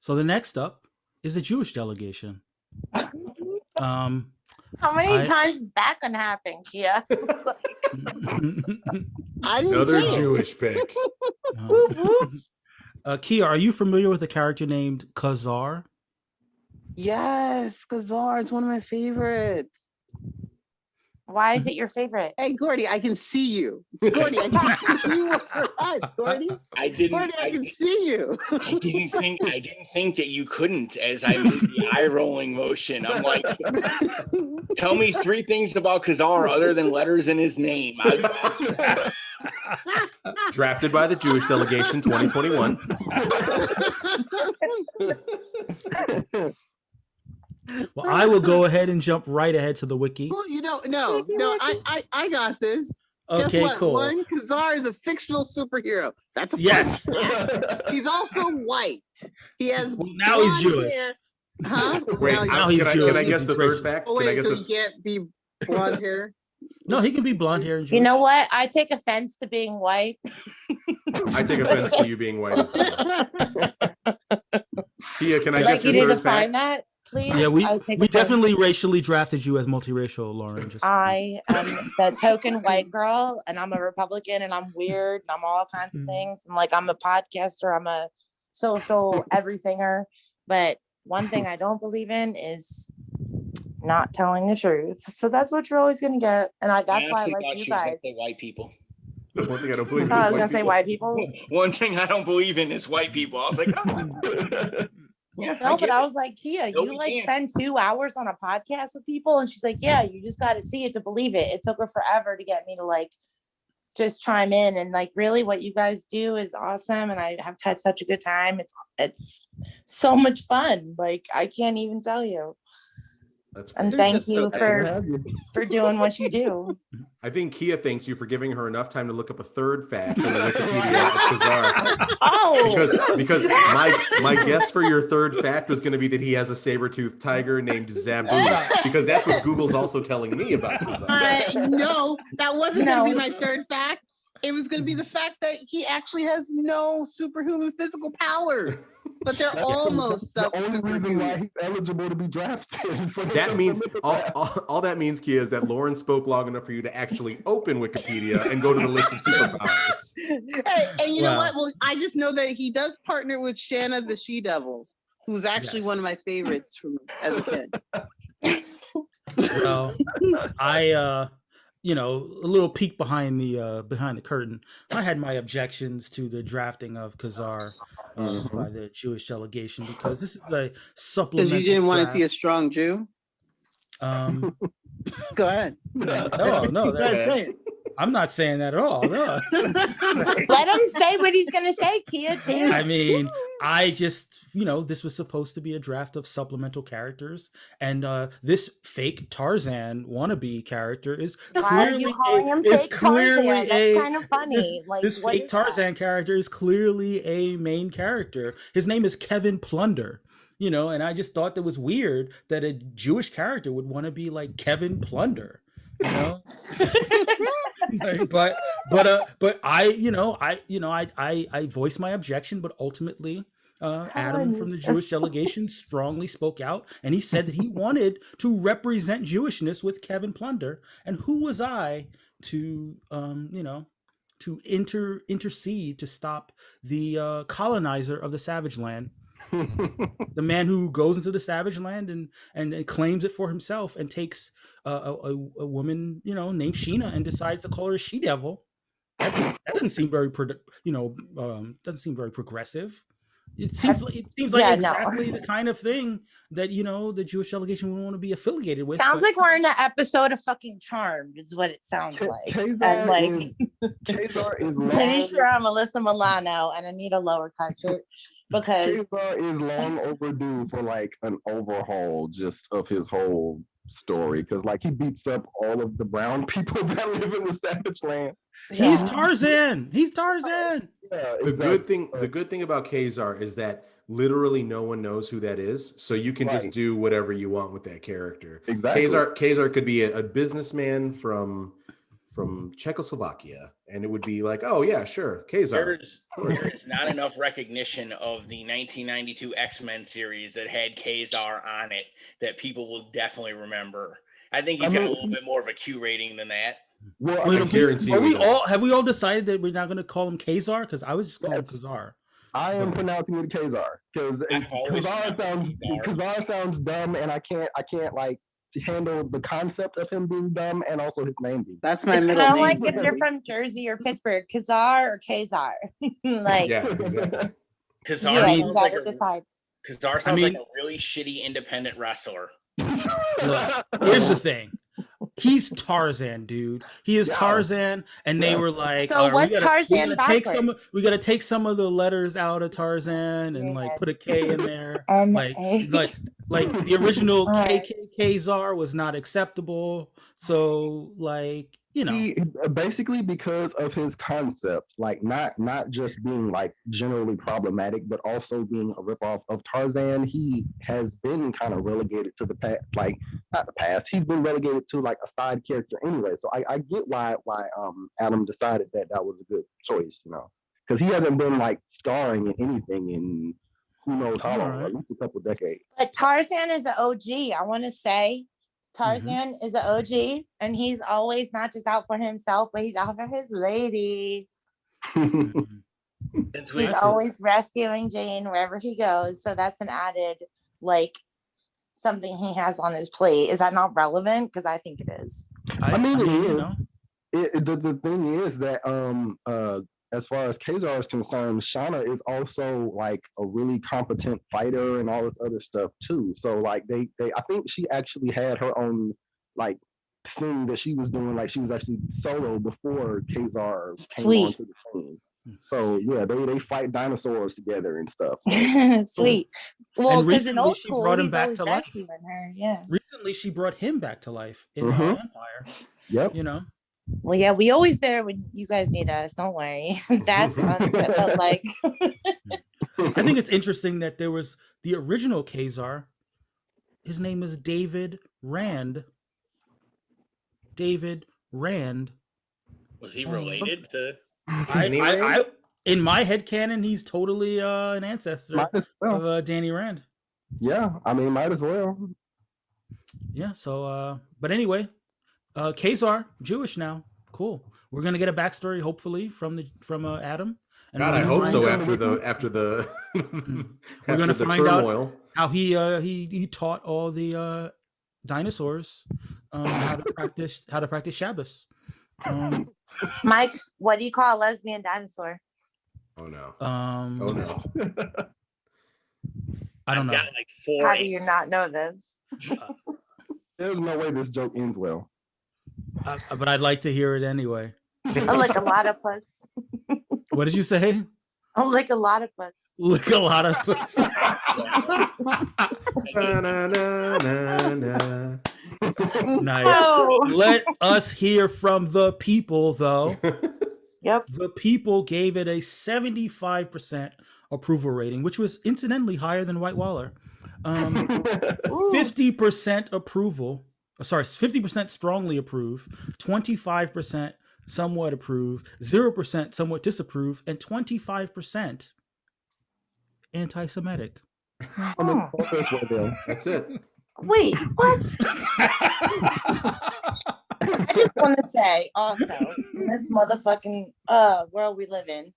So the next up is the Jewish delegation. How many times is that gonna happen, Kia? Another Jewish pick. Kia, are you familiar with a character named Khazar? Yes, Khazar is one of my favorites. Why is it your favorite? Hey, Gordy, I can see you. Gordy, I can see you with your eyes, Gordy. I can see you. I didn't think that you couldn't as I made the eye rolling motion. I'm like, tell me 3 things about Khazar other than letters in his name. Drafted by the Jewish delegation 2021. Well, I will go ahead and jump right ahead to the wiki. Well, no, I got this. Guess Okay, what? cool. Lauren Kazar is a fictional superhero. That's a Yes. fact. He's also white. He has Well, now he's blonde Jewish. hair. Huh? Wait, Now he's Jewish. can I guess He's the third racist. fact? Oh Can I wait, guess so the, he can't be blonde hair? No, he can be blonde hair and Jewish. You know what? I take offense to being white. I take offense to you being white as well. Tia, can I I'd guess like you your to third define fact? that, please. Yeah, we I take offense. definitely racially drafted you as multiracial, Lauren. Just I am the token white girl, and I'm a Republican, and I'm weird, and I'm all kinds of things. I'm a podcaster, I'm a social everythinger. But one thing I don't believe in is not telling the truth. So that's what you're always gonna get, and that's why I honestly like thought you she was gonna guys. say white people. The one thing I don't believe in I is was gonna say white people. One thing I don't believe in is white people. I was like, oh. Yeah, No, but I was like, Kia, No, you we like can't. spend 2 hours on a podcast with people, and she's like, yeah, you just got to see it to believe it. It took her forever to get me to like just chime in, and like really what you guys do is awesome, and I have had such a good time. It's so much fun. Like I can't even tell you. That's And great. thank just you so for doing what you do. I think Kia thanks you for giving her enough time to look up a third fact on the Wikipedia of Kazar. Oh, Because my guess for your third fact was going to be that he has a saber-toothed tiger named Zambu, because that's what Google's also telling me about Kazar. No, that wasn't No. going to be my third fact. It was going to be the fact that he actually has no superhuman physical powers, but they're almost the only reason why superhuman. he's eligible to be drafted. For the That means Supplemental Draft. all that means, Kia, is that Lauren spoke long enough for you to actually open Wikipedia and go to the list of superpowers. Hey, and you know Wow. what? Well, I just know that he does partner with Shanna the She-Devil, who's actually Yes. one of my favorites from as a kid. Well, I a little peek behind the curtain. I had my objections to the drafting of Kazar by the Jewish delegation, because this is a Because supplemental you didn't want to see a draft. strong Jew. Um, Go ahead. no, Go ahead, say it. I'm not saying that at all. No. let him say what he's gonna say, Kia. Damn I it. mean, I just, this was supposed to be a draft of supplemental characters, and this fake Tarzan wannabe character is Why are clearly you calling him is fake clearly Tarzan? a That's kind of funny. Like this what fake is that? Tarzan character is clearly a main character. His name is Kevin Plunder. And I just thought that was weird that a Jewish character would want to be like Kevin Plunder. but I voiced my objection, but ultimately Adam from the Jewish delegation strongly spoke out, and he said that he wanted to represent Jewishness with Kevin Plunder. And who was I to to intercede to stop the colonizer of the savage land, the man who goes into the savage land and claims it for himself, and takes a woman named Sheena and decides to call her a she-devil. That doesn't seem very doesn't seem very progressive. It seems like Yeah, no. exactly the kind of thing that the Jewish delegation would want to be affiliated with. Sounds but- like we're in an episode of fucking Charmed, is what it sounds like. And like, Kazar is pretty long. sure I'm Alyssa Milano, and I need a lower cut shirt because Kazar is long overdue for like an overhaul just of his whole story, because like he beats up all of the brown people that live in the savage land. He's Tarzan. He's Tarzan. Yeah, The good thing about Kazar is that literally no one knows who that is, so you can just Right. do whatever you want with that character. Exactly. Kazar could be a businessman from Czechoslovakia, and it would be like, oh yeah, sure, Kazar. There is not enough recognition of the 1992 X-Men series that had Kazar on it that people will definitely remember. I think he's got a little bit more of a Q rating than that. Well, Wait, I guarantee are you we he does. have we all decided that we're not going to call him Kazar? Because I was just calling him Kazar. I am pronouncing it Kazar because I've always Kazar sounds dumb, and I can't like handle the concept of him being dumb and also his name being. That's my it's middle kind of name. like if you're from Jersey or Pittsburgh, Kazar or Kazar. Like, Yeah, exactly. Kazar yeah, you sounds got like to decide. Kazar sounds like a really shitty independent wrestler. Look, here's the thing. He's Tarzan, dude. He is Tarzan, and they were like, So "All right, what's Tarzan we gotta take some of the letters out of Tarzan and like put a K in there. N-A. Like the original All right. KKK czar was not acceptable. So like Basically because of his concepts, like not just being like generally problematic, but also being a ripoff of Tarzan. He has been kind of relegated to the past, like not the past. He's been relegated to like a side character anyway. So I get why Adam decided that was a good choice, because he hasn't been like starring in anything in who knows how long, at least a couple decades. But Tarzan is an OG. I want to say Tarzan is an OG, and he's always not just out for himself, but he's out for his lady. He's always rescuing Jane wherever he goes. So that's an added, like, something he has on his plate. Is that not relevant? Because I think it is. I mean, the thing is that as far as Kazar is concerned, Shauna is also like a really competent fighter and all this other stuff too. So like I think she actually had her own like thing that she was doing, like she was actually solo before Kazar came onto the scene. So yeah, they fight dinosaurs together and stuff. So. Sweet. Well, because in old she school, brought him he's back always to life. rescuing her. Yeah. Recently, she brought him back to life in Empire. Yep. Well, yeah, we always there when you guys need us. Don't worry. That's but like. I think it's interesting that there was the original Kazar. His name is David Rand. David Rand. Was he related to? I in my headcanon, he's totally an ancestor of Danny Rand. Yeah, I mean, might as well. Yeah. So, but anyway, Kazar, Jewish now. Cool. We're gonna get a backstory, hopefully, from Adam. And God, I hope so. After the we're gonna find turmoil. out how he taught all the dinosaurs how to practice Shabbos. Mike, what do you call a lesbian dinosaur? Oh no. Oh no. I don't know. Got like 4. How do you not know this? There's no way this joke ends well. But I'd like to hear it anyway. I like a lot of puss. What did you say? I like a lot of puss. Lick a lot of puss. Nice. Oh. Let us hear from the people, though. Yep. The people gave it a 75% approval rating, which was incidentally higher than White Waller. 50% approval. Sorry, 50% strongly approve, 25% somewhat approve, 0% somewhat disapprove, and 25% anti-Semitic. That's it. Wait, what? I just want to say also, in this motherfucking world we live in,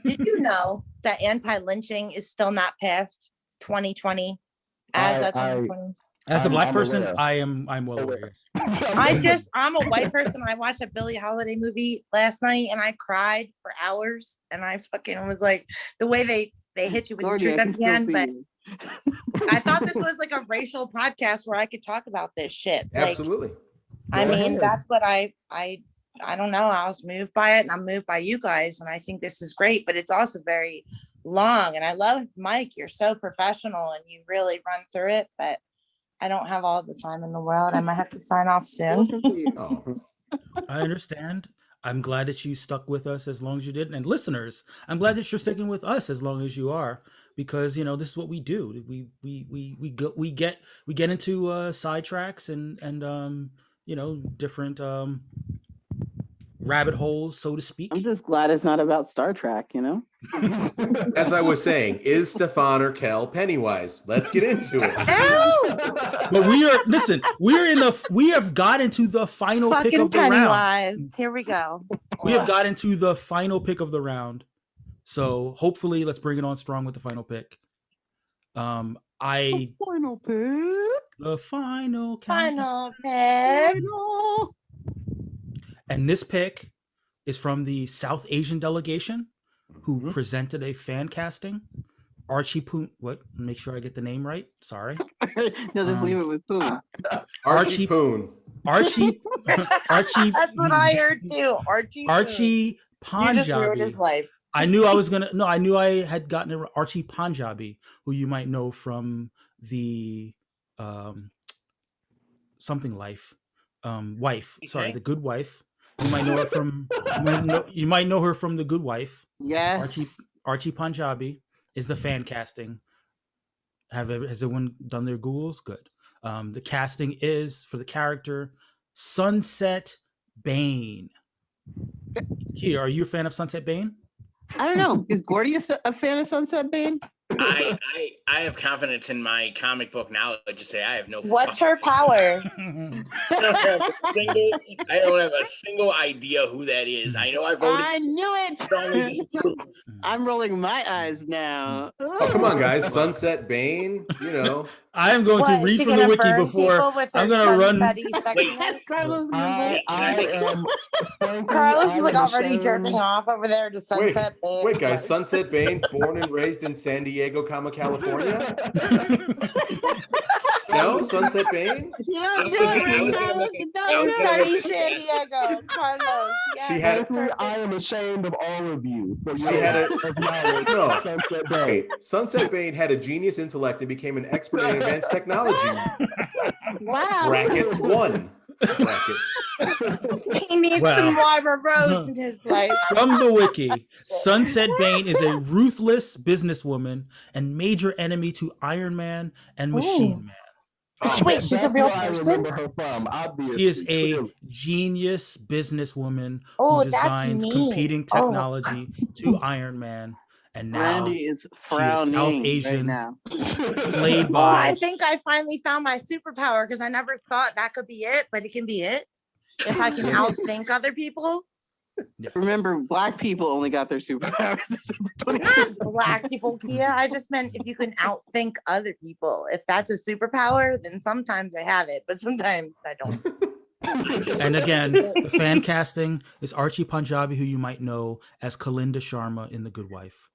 did you know that anti-lynching is still not past 2020 as of 2020? As a black person, I'm well aware. I'm a white person. I watched a Billie Holiday movie last night and I cried for hours. And I fucking was like, the way they hit you with the truth at the end. But I thought this was like a racial podcast where I could talk about this shit. Absolutely. Like, I mean, that's what I don't know. I was moved by it and I'm moved by you guys. And I think this is great, but it's also very long. And I love Mike. You're so professional and you really run through it. But I don't have all the time in the world. I might have to sign off soon. I understand. I'm glad that you stuck with us as long as you did. And listeners, I'm glad that you're sticking with us as long as you are, because this is what we do. We get into sidetracks and different rabbit holes, so to speak. I'm just glad it's not about Star Trek, As I was saying, is Stefan or Kel Pennywise? Let's get into it. But we have got into the final pick of the Pennywise. round. Here we go. We have got into the final pick of the round. So hopefully let's bring it on strong with the final pick. Final pick. The final pick. And this pick is from the South Asian delegation, who presented a fan casting. Archie Poon. What? Make sure I get the name right. Sorry. No, just leave it with Poon. Archie Poon. Archie. That's what I heard too. Archie Punjabi. You just ruined his life. I knew I had gotten it. Archie Punjabi, who you might know from the something life. Wife. Okay. Sorry, The Good Wife. You might know her from you might know her from The Good Wife. Yes. Archie Punjabi is the fan casting. Has everyone done their Googles? Good. The casting is for the character Sunset Bane. Kia, are you a fan of Sunset Bane? I don't know. Is Gordy a fan of Sunset Bane? I have confidence in my comic book knowledge to say I have no. What's her power? I don't have a single idea who that is. I know I voted. I knew strongly it. disapprove. I'm rolling my eyes now. Oh, come on, guys. Sunset Bane, you know. I am going to read from the wiki before I'm going to run. That's Carlos. Carlos is like already jerking off over there to Sunset Bane. Wait, guys. Sunset Bane, born and raised in San Diego, California? No, Sunset Bane? You don't do it, Carlos. You don't In sunny San Diego, Carlos. Yes. She had I am ashamed of all of you. She had Sunset Bane. Sunset Bane had a genius intellect and became an expert in advanced technology. Wow. Brackets 1. Brackets. He needs some Wyra Rose in his life. From the wiki, Sunset Bane is a ruthless businesswoman and major enemy to Iron Man and Machine Man. Wait, she's a real person? I remember her from, obviously. She is a genius businesswoman who designs competing technology to Iron Man. And now Randy is frowning South Asian right now. played by. I think I finally found my superpower because I never thought that could be it, but it can be it. If I can outthink other people. Yes. Remember, Black people only got their superpowers December 25th. Black people, Kia. I just meant if you can outthink other people. If that's a superpower, then sometimes I have it, but sometimes I don't. And again, the fan casting is Archie Punjabi, who you might know as Kalinda Sharma in The Good Wife.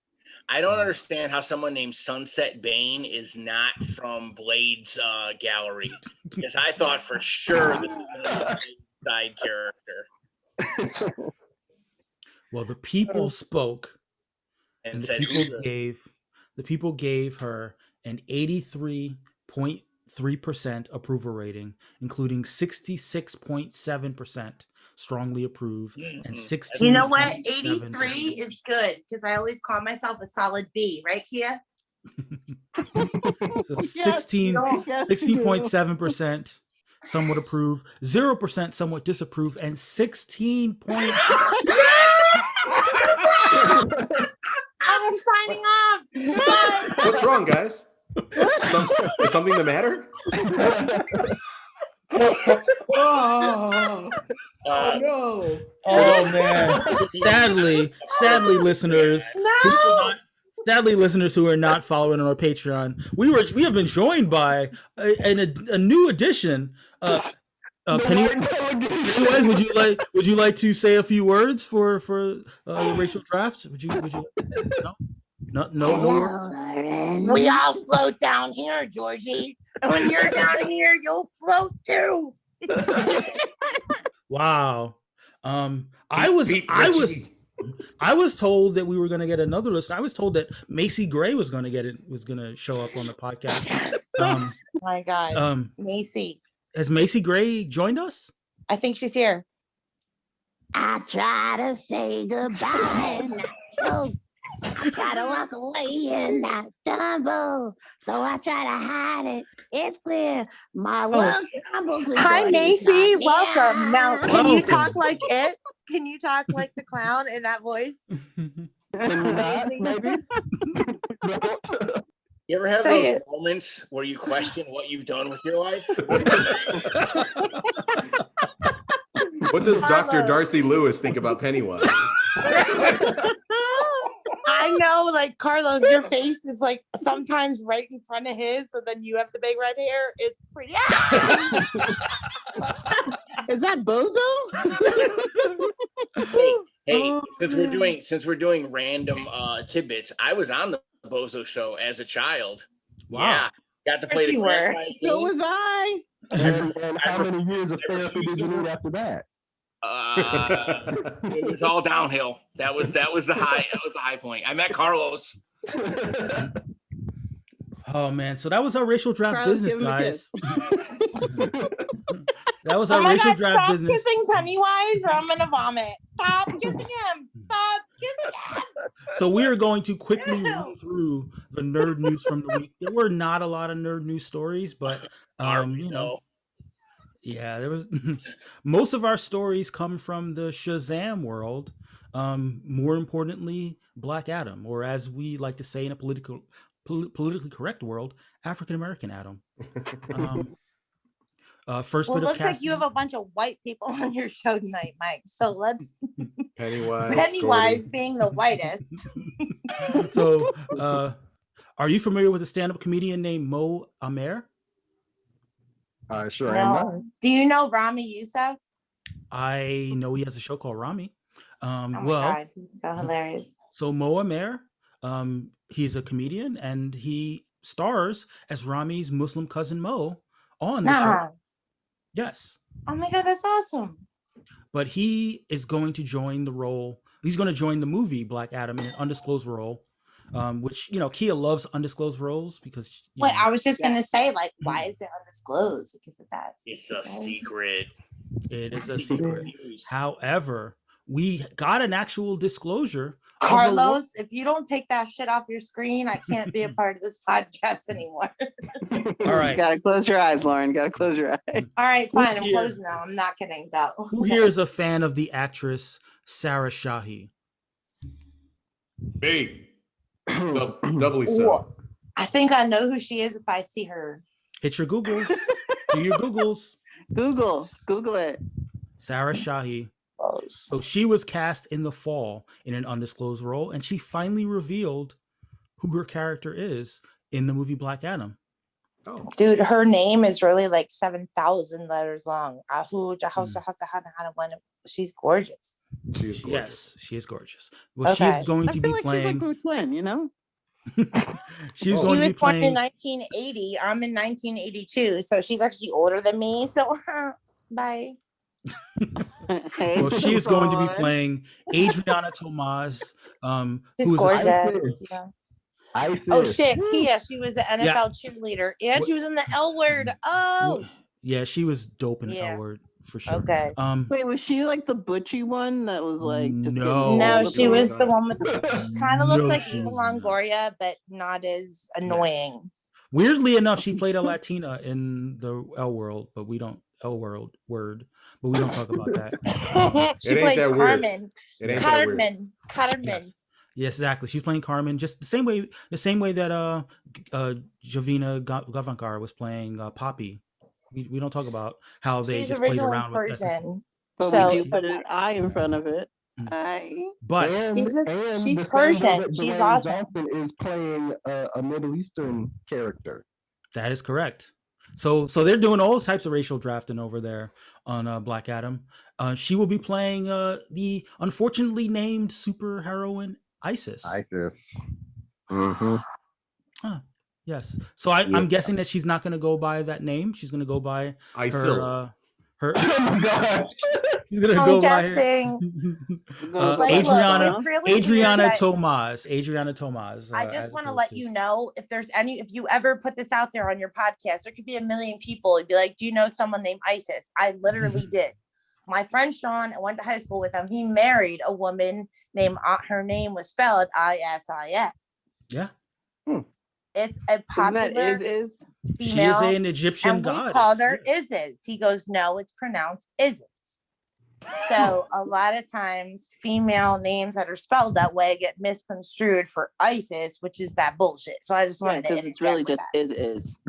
I don't understand how someone named Sunset Bane is not from Blade's gallery. Because I thought for sure this was a side character. Well, the people spoke, and said, the people gave her an 83.3% approval rating, including 66.7% strongly approve and 16. You know what? 83 is good because I always call myself a solid B, right, Kia? So 16.7% somewhat approve, 0% somewhat disapprove, and 16. I'm signing off. Bye. What's wrong, guys? Is something the matter? Oh no! Oh man! Sadly, listeners. No. Sadly, listeners who are not following on our Patreon, we have been joined by a new addition. Pennywise, would you like to say a few words for the racial draft? Would you no words? We all float down here, Georgie. When you're down here, you'll float too. Wow. I was told that we were going to get another list. I was told that Macy Gray was going to show up on the podcast. My God, Macy. Has Macy Gray joined us? I think she's here. I try to say goodbye and I choke. I try to walk away and I stumble. Though I try to hide it, it's clear. My world crumbles. Hi, Macy. Welcome. Now, can you Welcome. talk like it? Can you talk like the clown in that voice? Maybe? You ever have Say those it. moments where you question what you've done with your life? What does Dr. Darcy Lewis think about Pennywise? I know, like, Carlos, your face is like sometimes right in front of his, so then you have the big red hair. It's pretty. Is that Bozo? Hey, since we're doing random tidbits, I was on the Bozo show as a child. Wow. Yeah, got to play the you grand were. prize So game. was I. And how many years of therapy did you need after that? It was all downhill. That was the high. That was the high point. I met Carlos. Oh man, so that was our racial draft Carlos, business, give him a guys. That was Oh our my racial God, draft stop business. kissing Pennywise or I'm going to vomit. Stop kissing him. Stop kissing him. So we are going to quickly Ew. run through the nerd news from the week. There were not a lot of nerd news stories, but yeah, there was. Most of our stories come from the Shazam world. More importantly, Black Adam, or as we like to say in a politically correct world, African American Adam. First Well, bit it of looks like casting. you have a bunch of white people on your show tonight, Mike. So let's Pennywise Pennywise Gordy. being the whitest. So, are you familiar with a stand-up comedian named Mo Amer? Sure am not. No. Do you know Rami Youssef? I know he has a show called Rami. Oh my God, he's so hilarious. So Mo Amer, he's a comedian and he stars as Rami's Muslim cousin Mo on the show. Yes. Oh my God, that's awesome. But he is going to join the role. He's going to join the movie Black Adam in an undisclosed role, which, Kia loves undisclosed roles because. Wait, I was just going to say, like, why is it undisclosed? Because of that. It's a secret. It is a secret. However, we got an actual disclosure. Carlos, if you don't take that shit off your screen, I can't be a part of this podcast anymore. All right. Gotta close your eyes, Lauren. Gotta close your eyes. All right, fine. I'm closing now. I'm not kidding. Go. Who here is a fan of the actress Sarah Shahi? Me. Doubly so. I think I know who she is if I see her. Hit your Googles. Do your Googles. Google it. Sarah Shahi. So she was cast in the fall in an undisclosed role, and she finally revealed who her character is in the movie Black Adam. Oh, dude, her name is really like 7,000 letters long. She's gorgeous. Yes, she is gorgeous. Well, she's going to be playing. She's like her twin, you know. She was born in 1980. I'm in 1982, so she's actually older than me. So, bye. Well, she is going to be playing Adriana Tomaz. She's gorgeous. Oh shit, Kia, she was an NFL cheerleader, and she was in the L Word. Oh, yeah, she was dope in the L Word for sure. Okay. Wait, was she like the butchy one that was like just no, she was the one with kind of looks like Eva Longoria, but not as annoying. Weirdly enough, she played a Latina in the L World, but we don't word, but we don't talk about that. She played Carmen. Carmen. Yes, exactly. She's playing Carmen, just the same way that Jovina Gavankar was playing Poppy. We don't talk about how they just played around with that. But we do put an I in front of it. But she's Persian. She's awesome. Johnson is playing a Middle Eastern character. That is correct. So they're doing all types of racial drafting over there on Black Adam. She will be playing the unfortunately named superheroine Isis. Mm-hmm. Yes. So I'm guessing that she's not going to go by that name. She's going to go by Isil. Her. Oh my God. She's going to go by Adriana Tomaz. Adriana Tomaz. I just want to let you know, if you ever put this out there on your podcast, there could be 1 million people. It'd be like, do you know someone named Isis? I literally did. My friend Sean, I went to high school with him. He married a woman named, her name was spelled ISIS. Yeah. It's a popular female. She is an Egyptian goddess. We called her Isis. He goes, no, it's pronounced Isis. So a lot of times female names that are spelled that way get misconstrued for ISIS, which is that bullshit. So I just wanted to, because it's really just is.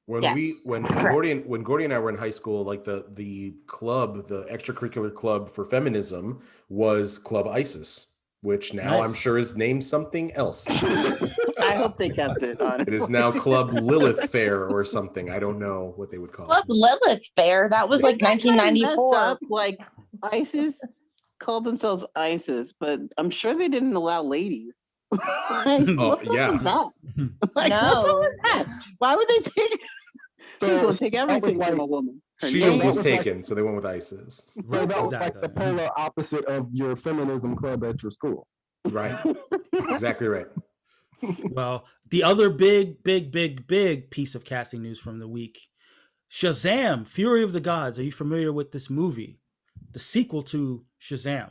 When Gordy and I were in high school, like the club, the extracurricular club for feminism was Club ISIS, which now I'm sure is named something else. I hope they kept it on. It is now Club Lilith Fair or something. I don't know what they would call Club Lilith Fair. That was like 1994. Like ISIS called themselves ISIS, but I'm sure they didn't allow ladies. Oh yeah. Like, no. Why would they take? They will take everything from a woman. Shield was taken, so they went with ISIS. So that was like the polar opposite of your feminism club at your school. Right. Exactly right. Well, the other big piece of casting news from the week Shazam! Fury of the Gods. Are you familiar with this movie? The sequel to Shazam.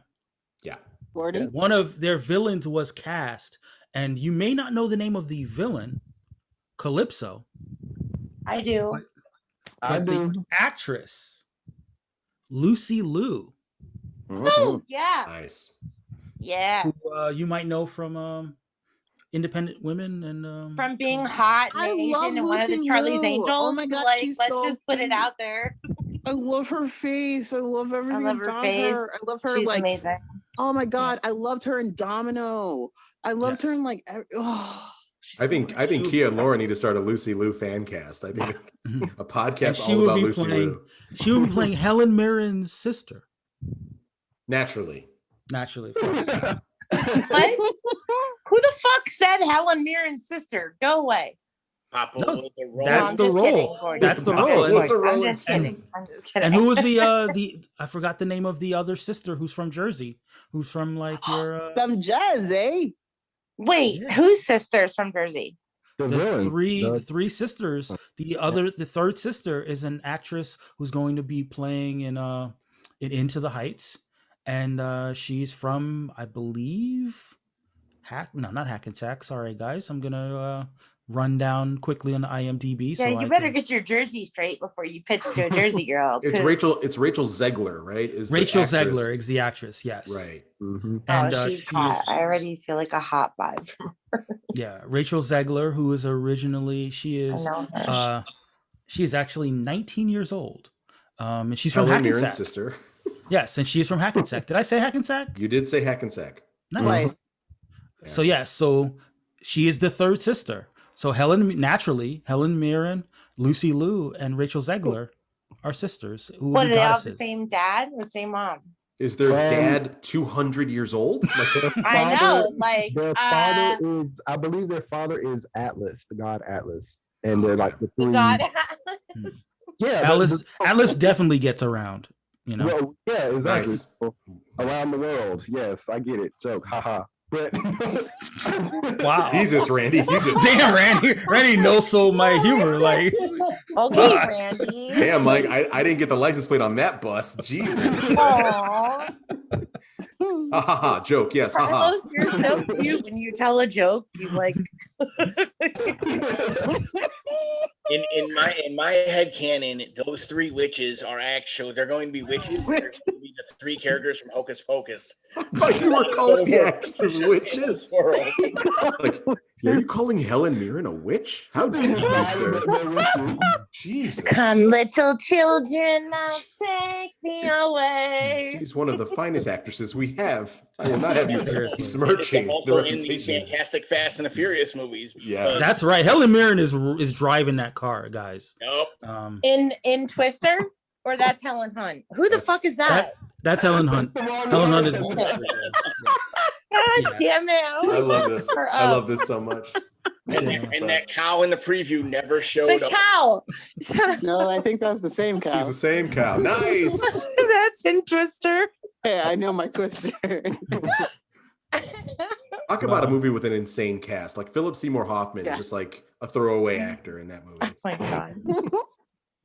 Yeah. Gordy? One of their villains was cast, and you may not know the name of the villain, Calypso, I do. but, I but do. the actress, Lucy Liu, Oh, yeah. Nice. Yeah. who you might know from Independent Women and From being hot and I love Asian and one of the Lucy Charlie's Liu. Angels. Oh my God, like, she's let's so just put it cute. out there. I love her face. I love I everything love her about face. her. I love her She's like amazing. oh my God. I loved her in Domino. I loved her Yes. in like she's I so think cute. Kia and Laura need to start a Lucy Liu fan cast. I think a And podcast she all would about be Lucy playing. Liu. She would be playing Helen Mirren's sister. Naturally. Naturally, of course. What? Who the fuck said Helen Mirren's sister? Go away. Papa No, was a roll. that's I'm the just role. kidding, Gordy. That's the I'm role. just And- What's a kidding. I'm roll? just kidding. I'm just kidding. And who was the I forgot the name of the other sister who's from Jersey, who's from like your Some jazz, eh? Wait, Yeah. whose sister's from Jersey? The the villain. the three sisters. The third sister is an actress who's going to be playing in Into the Heights, and she's from, I believe, not Hackensack. Sorry guys, I'm gonna run down quickly on the IMDb. Yeah, so you I better can- get your Jersey straight before you pitch to a Jersey girl. It's 'cause- Rachel Zegler, right? Is the Rachel actress. Zegler is the actress. Yes, Right. Mhm. And oh, she's she hot. is- I already feel like a hot vibe from yeah, Rachel Zegler, who is originally I know her. she is actually 19 years old, and she's from Helen Mirren's Hackensack. sister. Yes, and she is from Hackensack. Did I say Hackensack? You did say Hackensack. Nice. Twice. So yes, so she is the third sister. So Helen Mirren, Lucy Liu, and Rachel Zegler are sisters. Who would What, be do they all have the goddesses. same dad or the same mom? Is their dad 200 years old? Like, I know, like, Their father is, I believe their father is Atlas, the god Atlas. And they're like the three. God. Yeah. Atlas definitely gets around. You know. Well, yeah, exactly. Nice. Around the world. Yes, I get it. Joke. Haha. But Wow. Jesus, Randy, you just Damn, Randy knows so my humor. Like, Okay, Randy. damn, Mike, I didn't get the license plate on that bus. Jesus. Aw. Ha ha ha. Joke. Yes. Ha ha. Carlos, you're so cute when you tell a joke. You like In my head canon, those three witches are actually they're going to be witches. They're going to be the three characters from Hocus Pocus. I thought you were calling the actresses witches. Like, are you calling Helen Mirren a witch? How dare you, sir? Jesus. come, little children, now take me away. She's one of the finest actresses we have. I will not have you Seriously. smirching the Also in the reputation. Fantastic Fast and the Furious movies. Yeah. that's right. Helen Mirren is driving that car, guys. Nope. In Twister, or that's Helen Hunt. Who the That's- fuck is that? That's Helen Hunt. Helen Hunt is. God Yeah. damn it! I love this. I love this so much. And that cow in the preview never showed The up. cow. No, I think that's the same cow. He's the same cow. Nice. That's in Twister. Hey, I know my Twister. Talk about a movie with an insane cast. Like Philip Seymour Hoffman is just like a throwaway actor in that movie. Oh my god.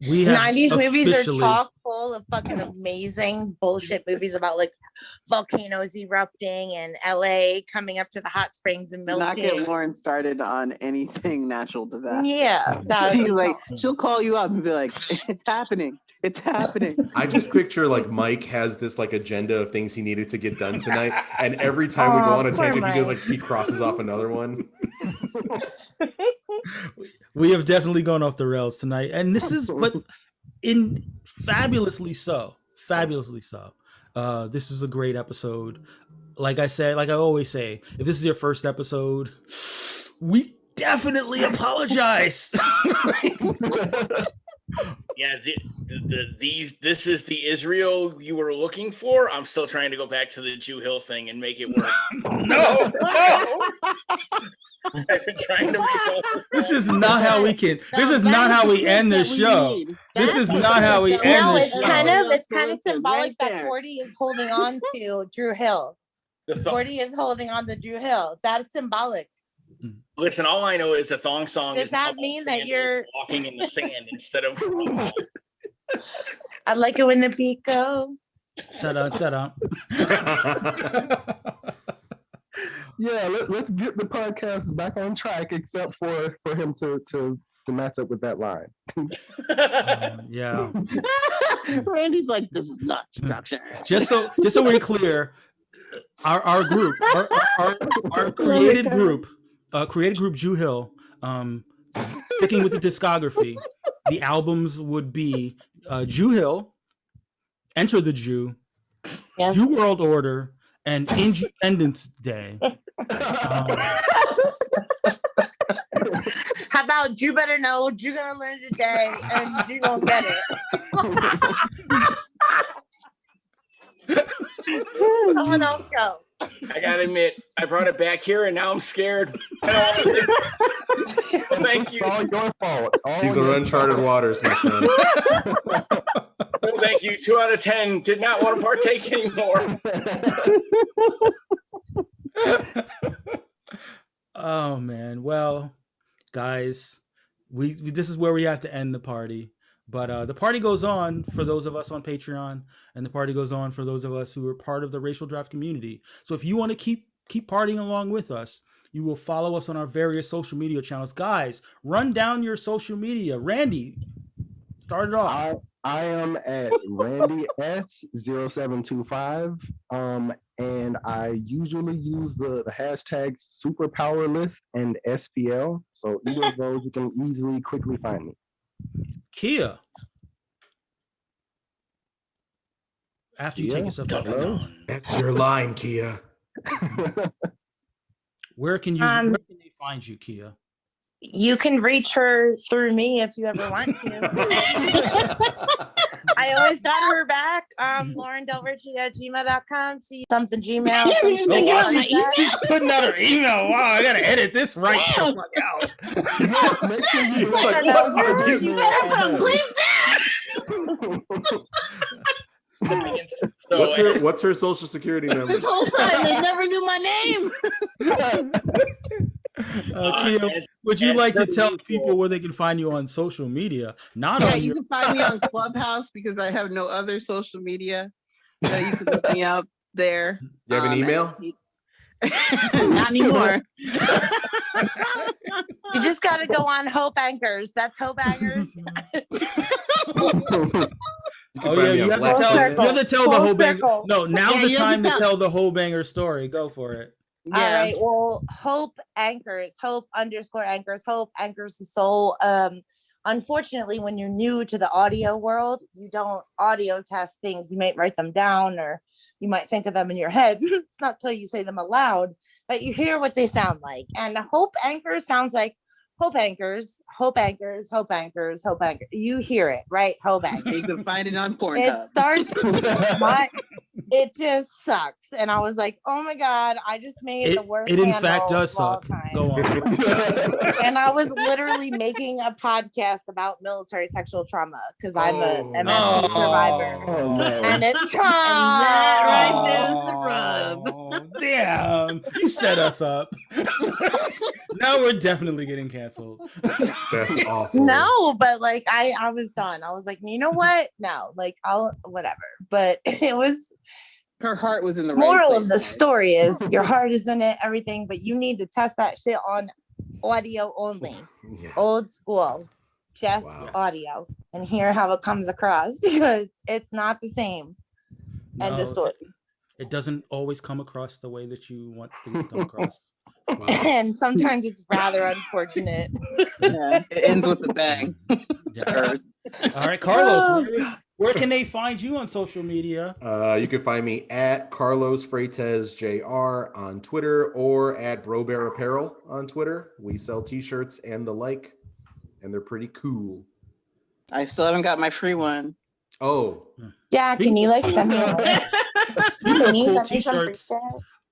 We have 90s movies are officially- chock full of fucking amazing bullshit movies about like volcanoes erupting and LA coming up to the hot springs and Not get melting. Lauren started on anything natural disaster. Yeah, that He's is like, she'll call you up and be like, it's happening. It's happening. I just picture like Mike has this like agenda of things he needed to get done tonight, and every time we go on a poor tangent, he goes Mike. like he crosses off another one. We have definitely gone off the rails tonight, and this is but in fabulously so. This is a great episode. Like I said, like I always say, if this is your first episode, we definitely apologize. Yeah, this is the Israel you were looking for. I'm still trying to go back to the Jew Hill thing and make it work. No. I've been trying to recall This is not how we can. This is not how we end the show. This is not how we end No, the it's show. kind of Right symbolic that there. Gordy is holding on to Drew Hill. the thought. Gordy is holding on to Drew Hill. That's symbolic. Listen, all I know is the thong song Does is that now about mean that sandals you're- walking in the sand instead of I like it when the beat go. Ta-da. Yeah, let's get the podcast back on track, except for him to match up with that line. Yeah. Randy's like, this is not structure. Just so we're clear, our group, our created group, Jew Hill, sticking with the discography, the albums would be Jew Hill, Enter the Jew, Yes. Jew World Order, and Independence Day. How about you better know what you're gonna learn today, and you gonna get it. Someone else go. I gotta admit, I brought it back here and now I'm scared. I don't want to- Thank you. It's all your fault. These are uncharted waters, my friend. Oh, thank you. 2 out of 10 did not want to partake anymore. Oh man, well, guys, we this is where we have to end the party. But the party goes on for those of us on Patreon, and the party goes on for those of us who are part of the Racial Draft community. So if you want to keep partying along with us, you will follow us on our various social media channels. Guys, run down your social media. Randy, start it off. I am at Randy S0725. And I usually use the hashtags superpowerless and SPL. So either of those, you can easily, quickly find me. Kia. After you take yourself out. That's your line, Kia. Where can they find you, Kia? You can reach her through me if you ever want to. I always got her back. LaurenDelRicci@gmail.com. She's something Gmail. She's putting out her email. Wow, I gotta edit this right the fuck out. Make sure you You better complete What's her social security number? this whole time. They never knew my name. Kia, would you like to tell people where they can find you on social media? You can find me on Clubhouse because I have no other social media. So you can look me up there. You have an email? Not anymore. You just got to go on Hope Anchors. That's Hope Anchors. You have to tell the whole banger. No, now's the time to tell the whole banger story. Go for it. Yeah. All right. Well, Hope Anchors, Hope_Anchors, Hope anchors the soul. Unfortunately, when you're new to the audio world, you don't audio test things. You might write them down or you might think of them in your head. It's not till you say them aloud that you hear what they sound like. And Hope Anchors sounds like Hope Anchors, Hope Anchors, Hope Anchors, Hope Anchors. You hear it, right? Hope Anchors. You can find it on Pornhub. It starts it just sucks. And I was like, oh my God, I just made the worst. It in fact does suck. Go on. And I was literally making a podcast about military sexual trauma because I'm a MST survivor. And it's time. Right there's the rub. Damn, you set us up. Now we're definitely getting canceled. That's awful. No, but like I was done. I was like, you know what? No, like I'll whatever. But it was her heart was in the moral right place, of the story is your heart is in it, everything, but you need to test that shit on audio only. Yeah. Old school. Just audio and hear how it comes across because it's not the same. End of story. It doesn't always come across the way that you want things to come across. Wow. And sometimes it's rather unfortunate. Yeah, it ends with a bang. Yeah. All right, Carlos, where can they find you on social media? You can find me at Carlos Freites Jr. on Twitter or at Bro Bear Apparel on Twitter. We sell t-shirts and the like, and they're pretty cool. I still haven't got my free one. Oh. Yeah, can you like send me can you send me some free shit?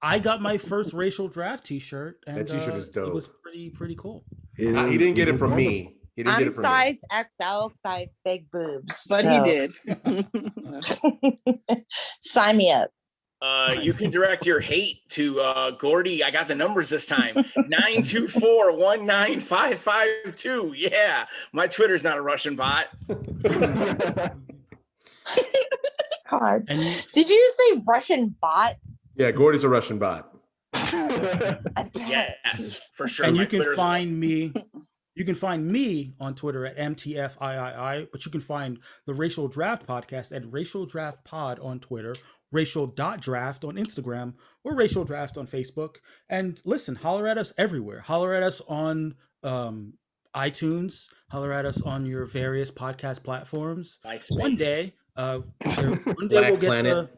I got my first Racial Draft t-shirt. And, that t-shirt is dope. It was pretty cool. He didn't get it from me. He didn't get it from size XL because I have big boobs. But so. he did. Sign me up. You can direct your hate to Gordy. I got the numbers this time. 924-19552. Yeah, my Twitter's not a Russian bot. God. And Did you say Russian bot? Yeah, Gordy's a Russian bot. Yes, for sure. And My you can Twitter's find me. You can find me on Twitter at MTFIII, but you can find the Racial Draft Podcast at Racial Draft Pod on Twitter, racial.draft on Instagram, or Racial Draft on Facebook. And listen, holler at us everywhere. Holler at us on iTunes. Holler at us on your various podcast platforms. One day we'll get Planet. the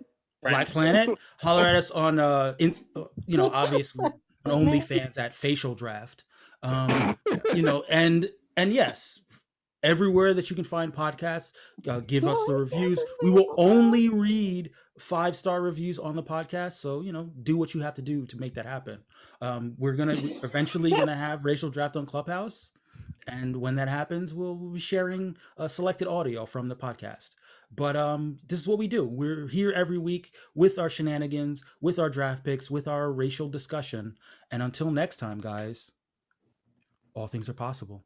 Black Planet. Holler at us on, obviously on OnlyFans at Facial Draft. And yes, everywhere that you can find podcasts, give us the reviews. We will only read 5-star reviews on the podcast, so do what you have to do to make that happen. We're eventually gonna have Racial Draft on Clubhouse, and when that happens, we'll be sharing selected audio from the podcast. But this is what we do. We're here every week with our shenanigans, with our draft picks, with our racial discussion. And until next time, guys, all things are possible.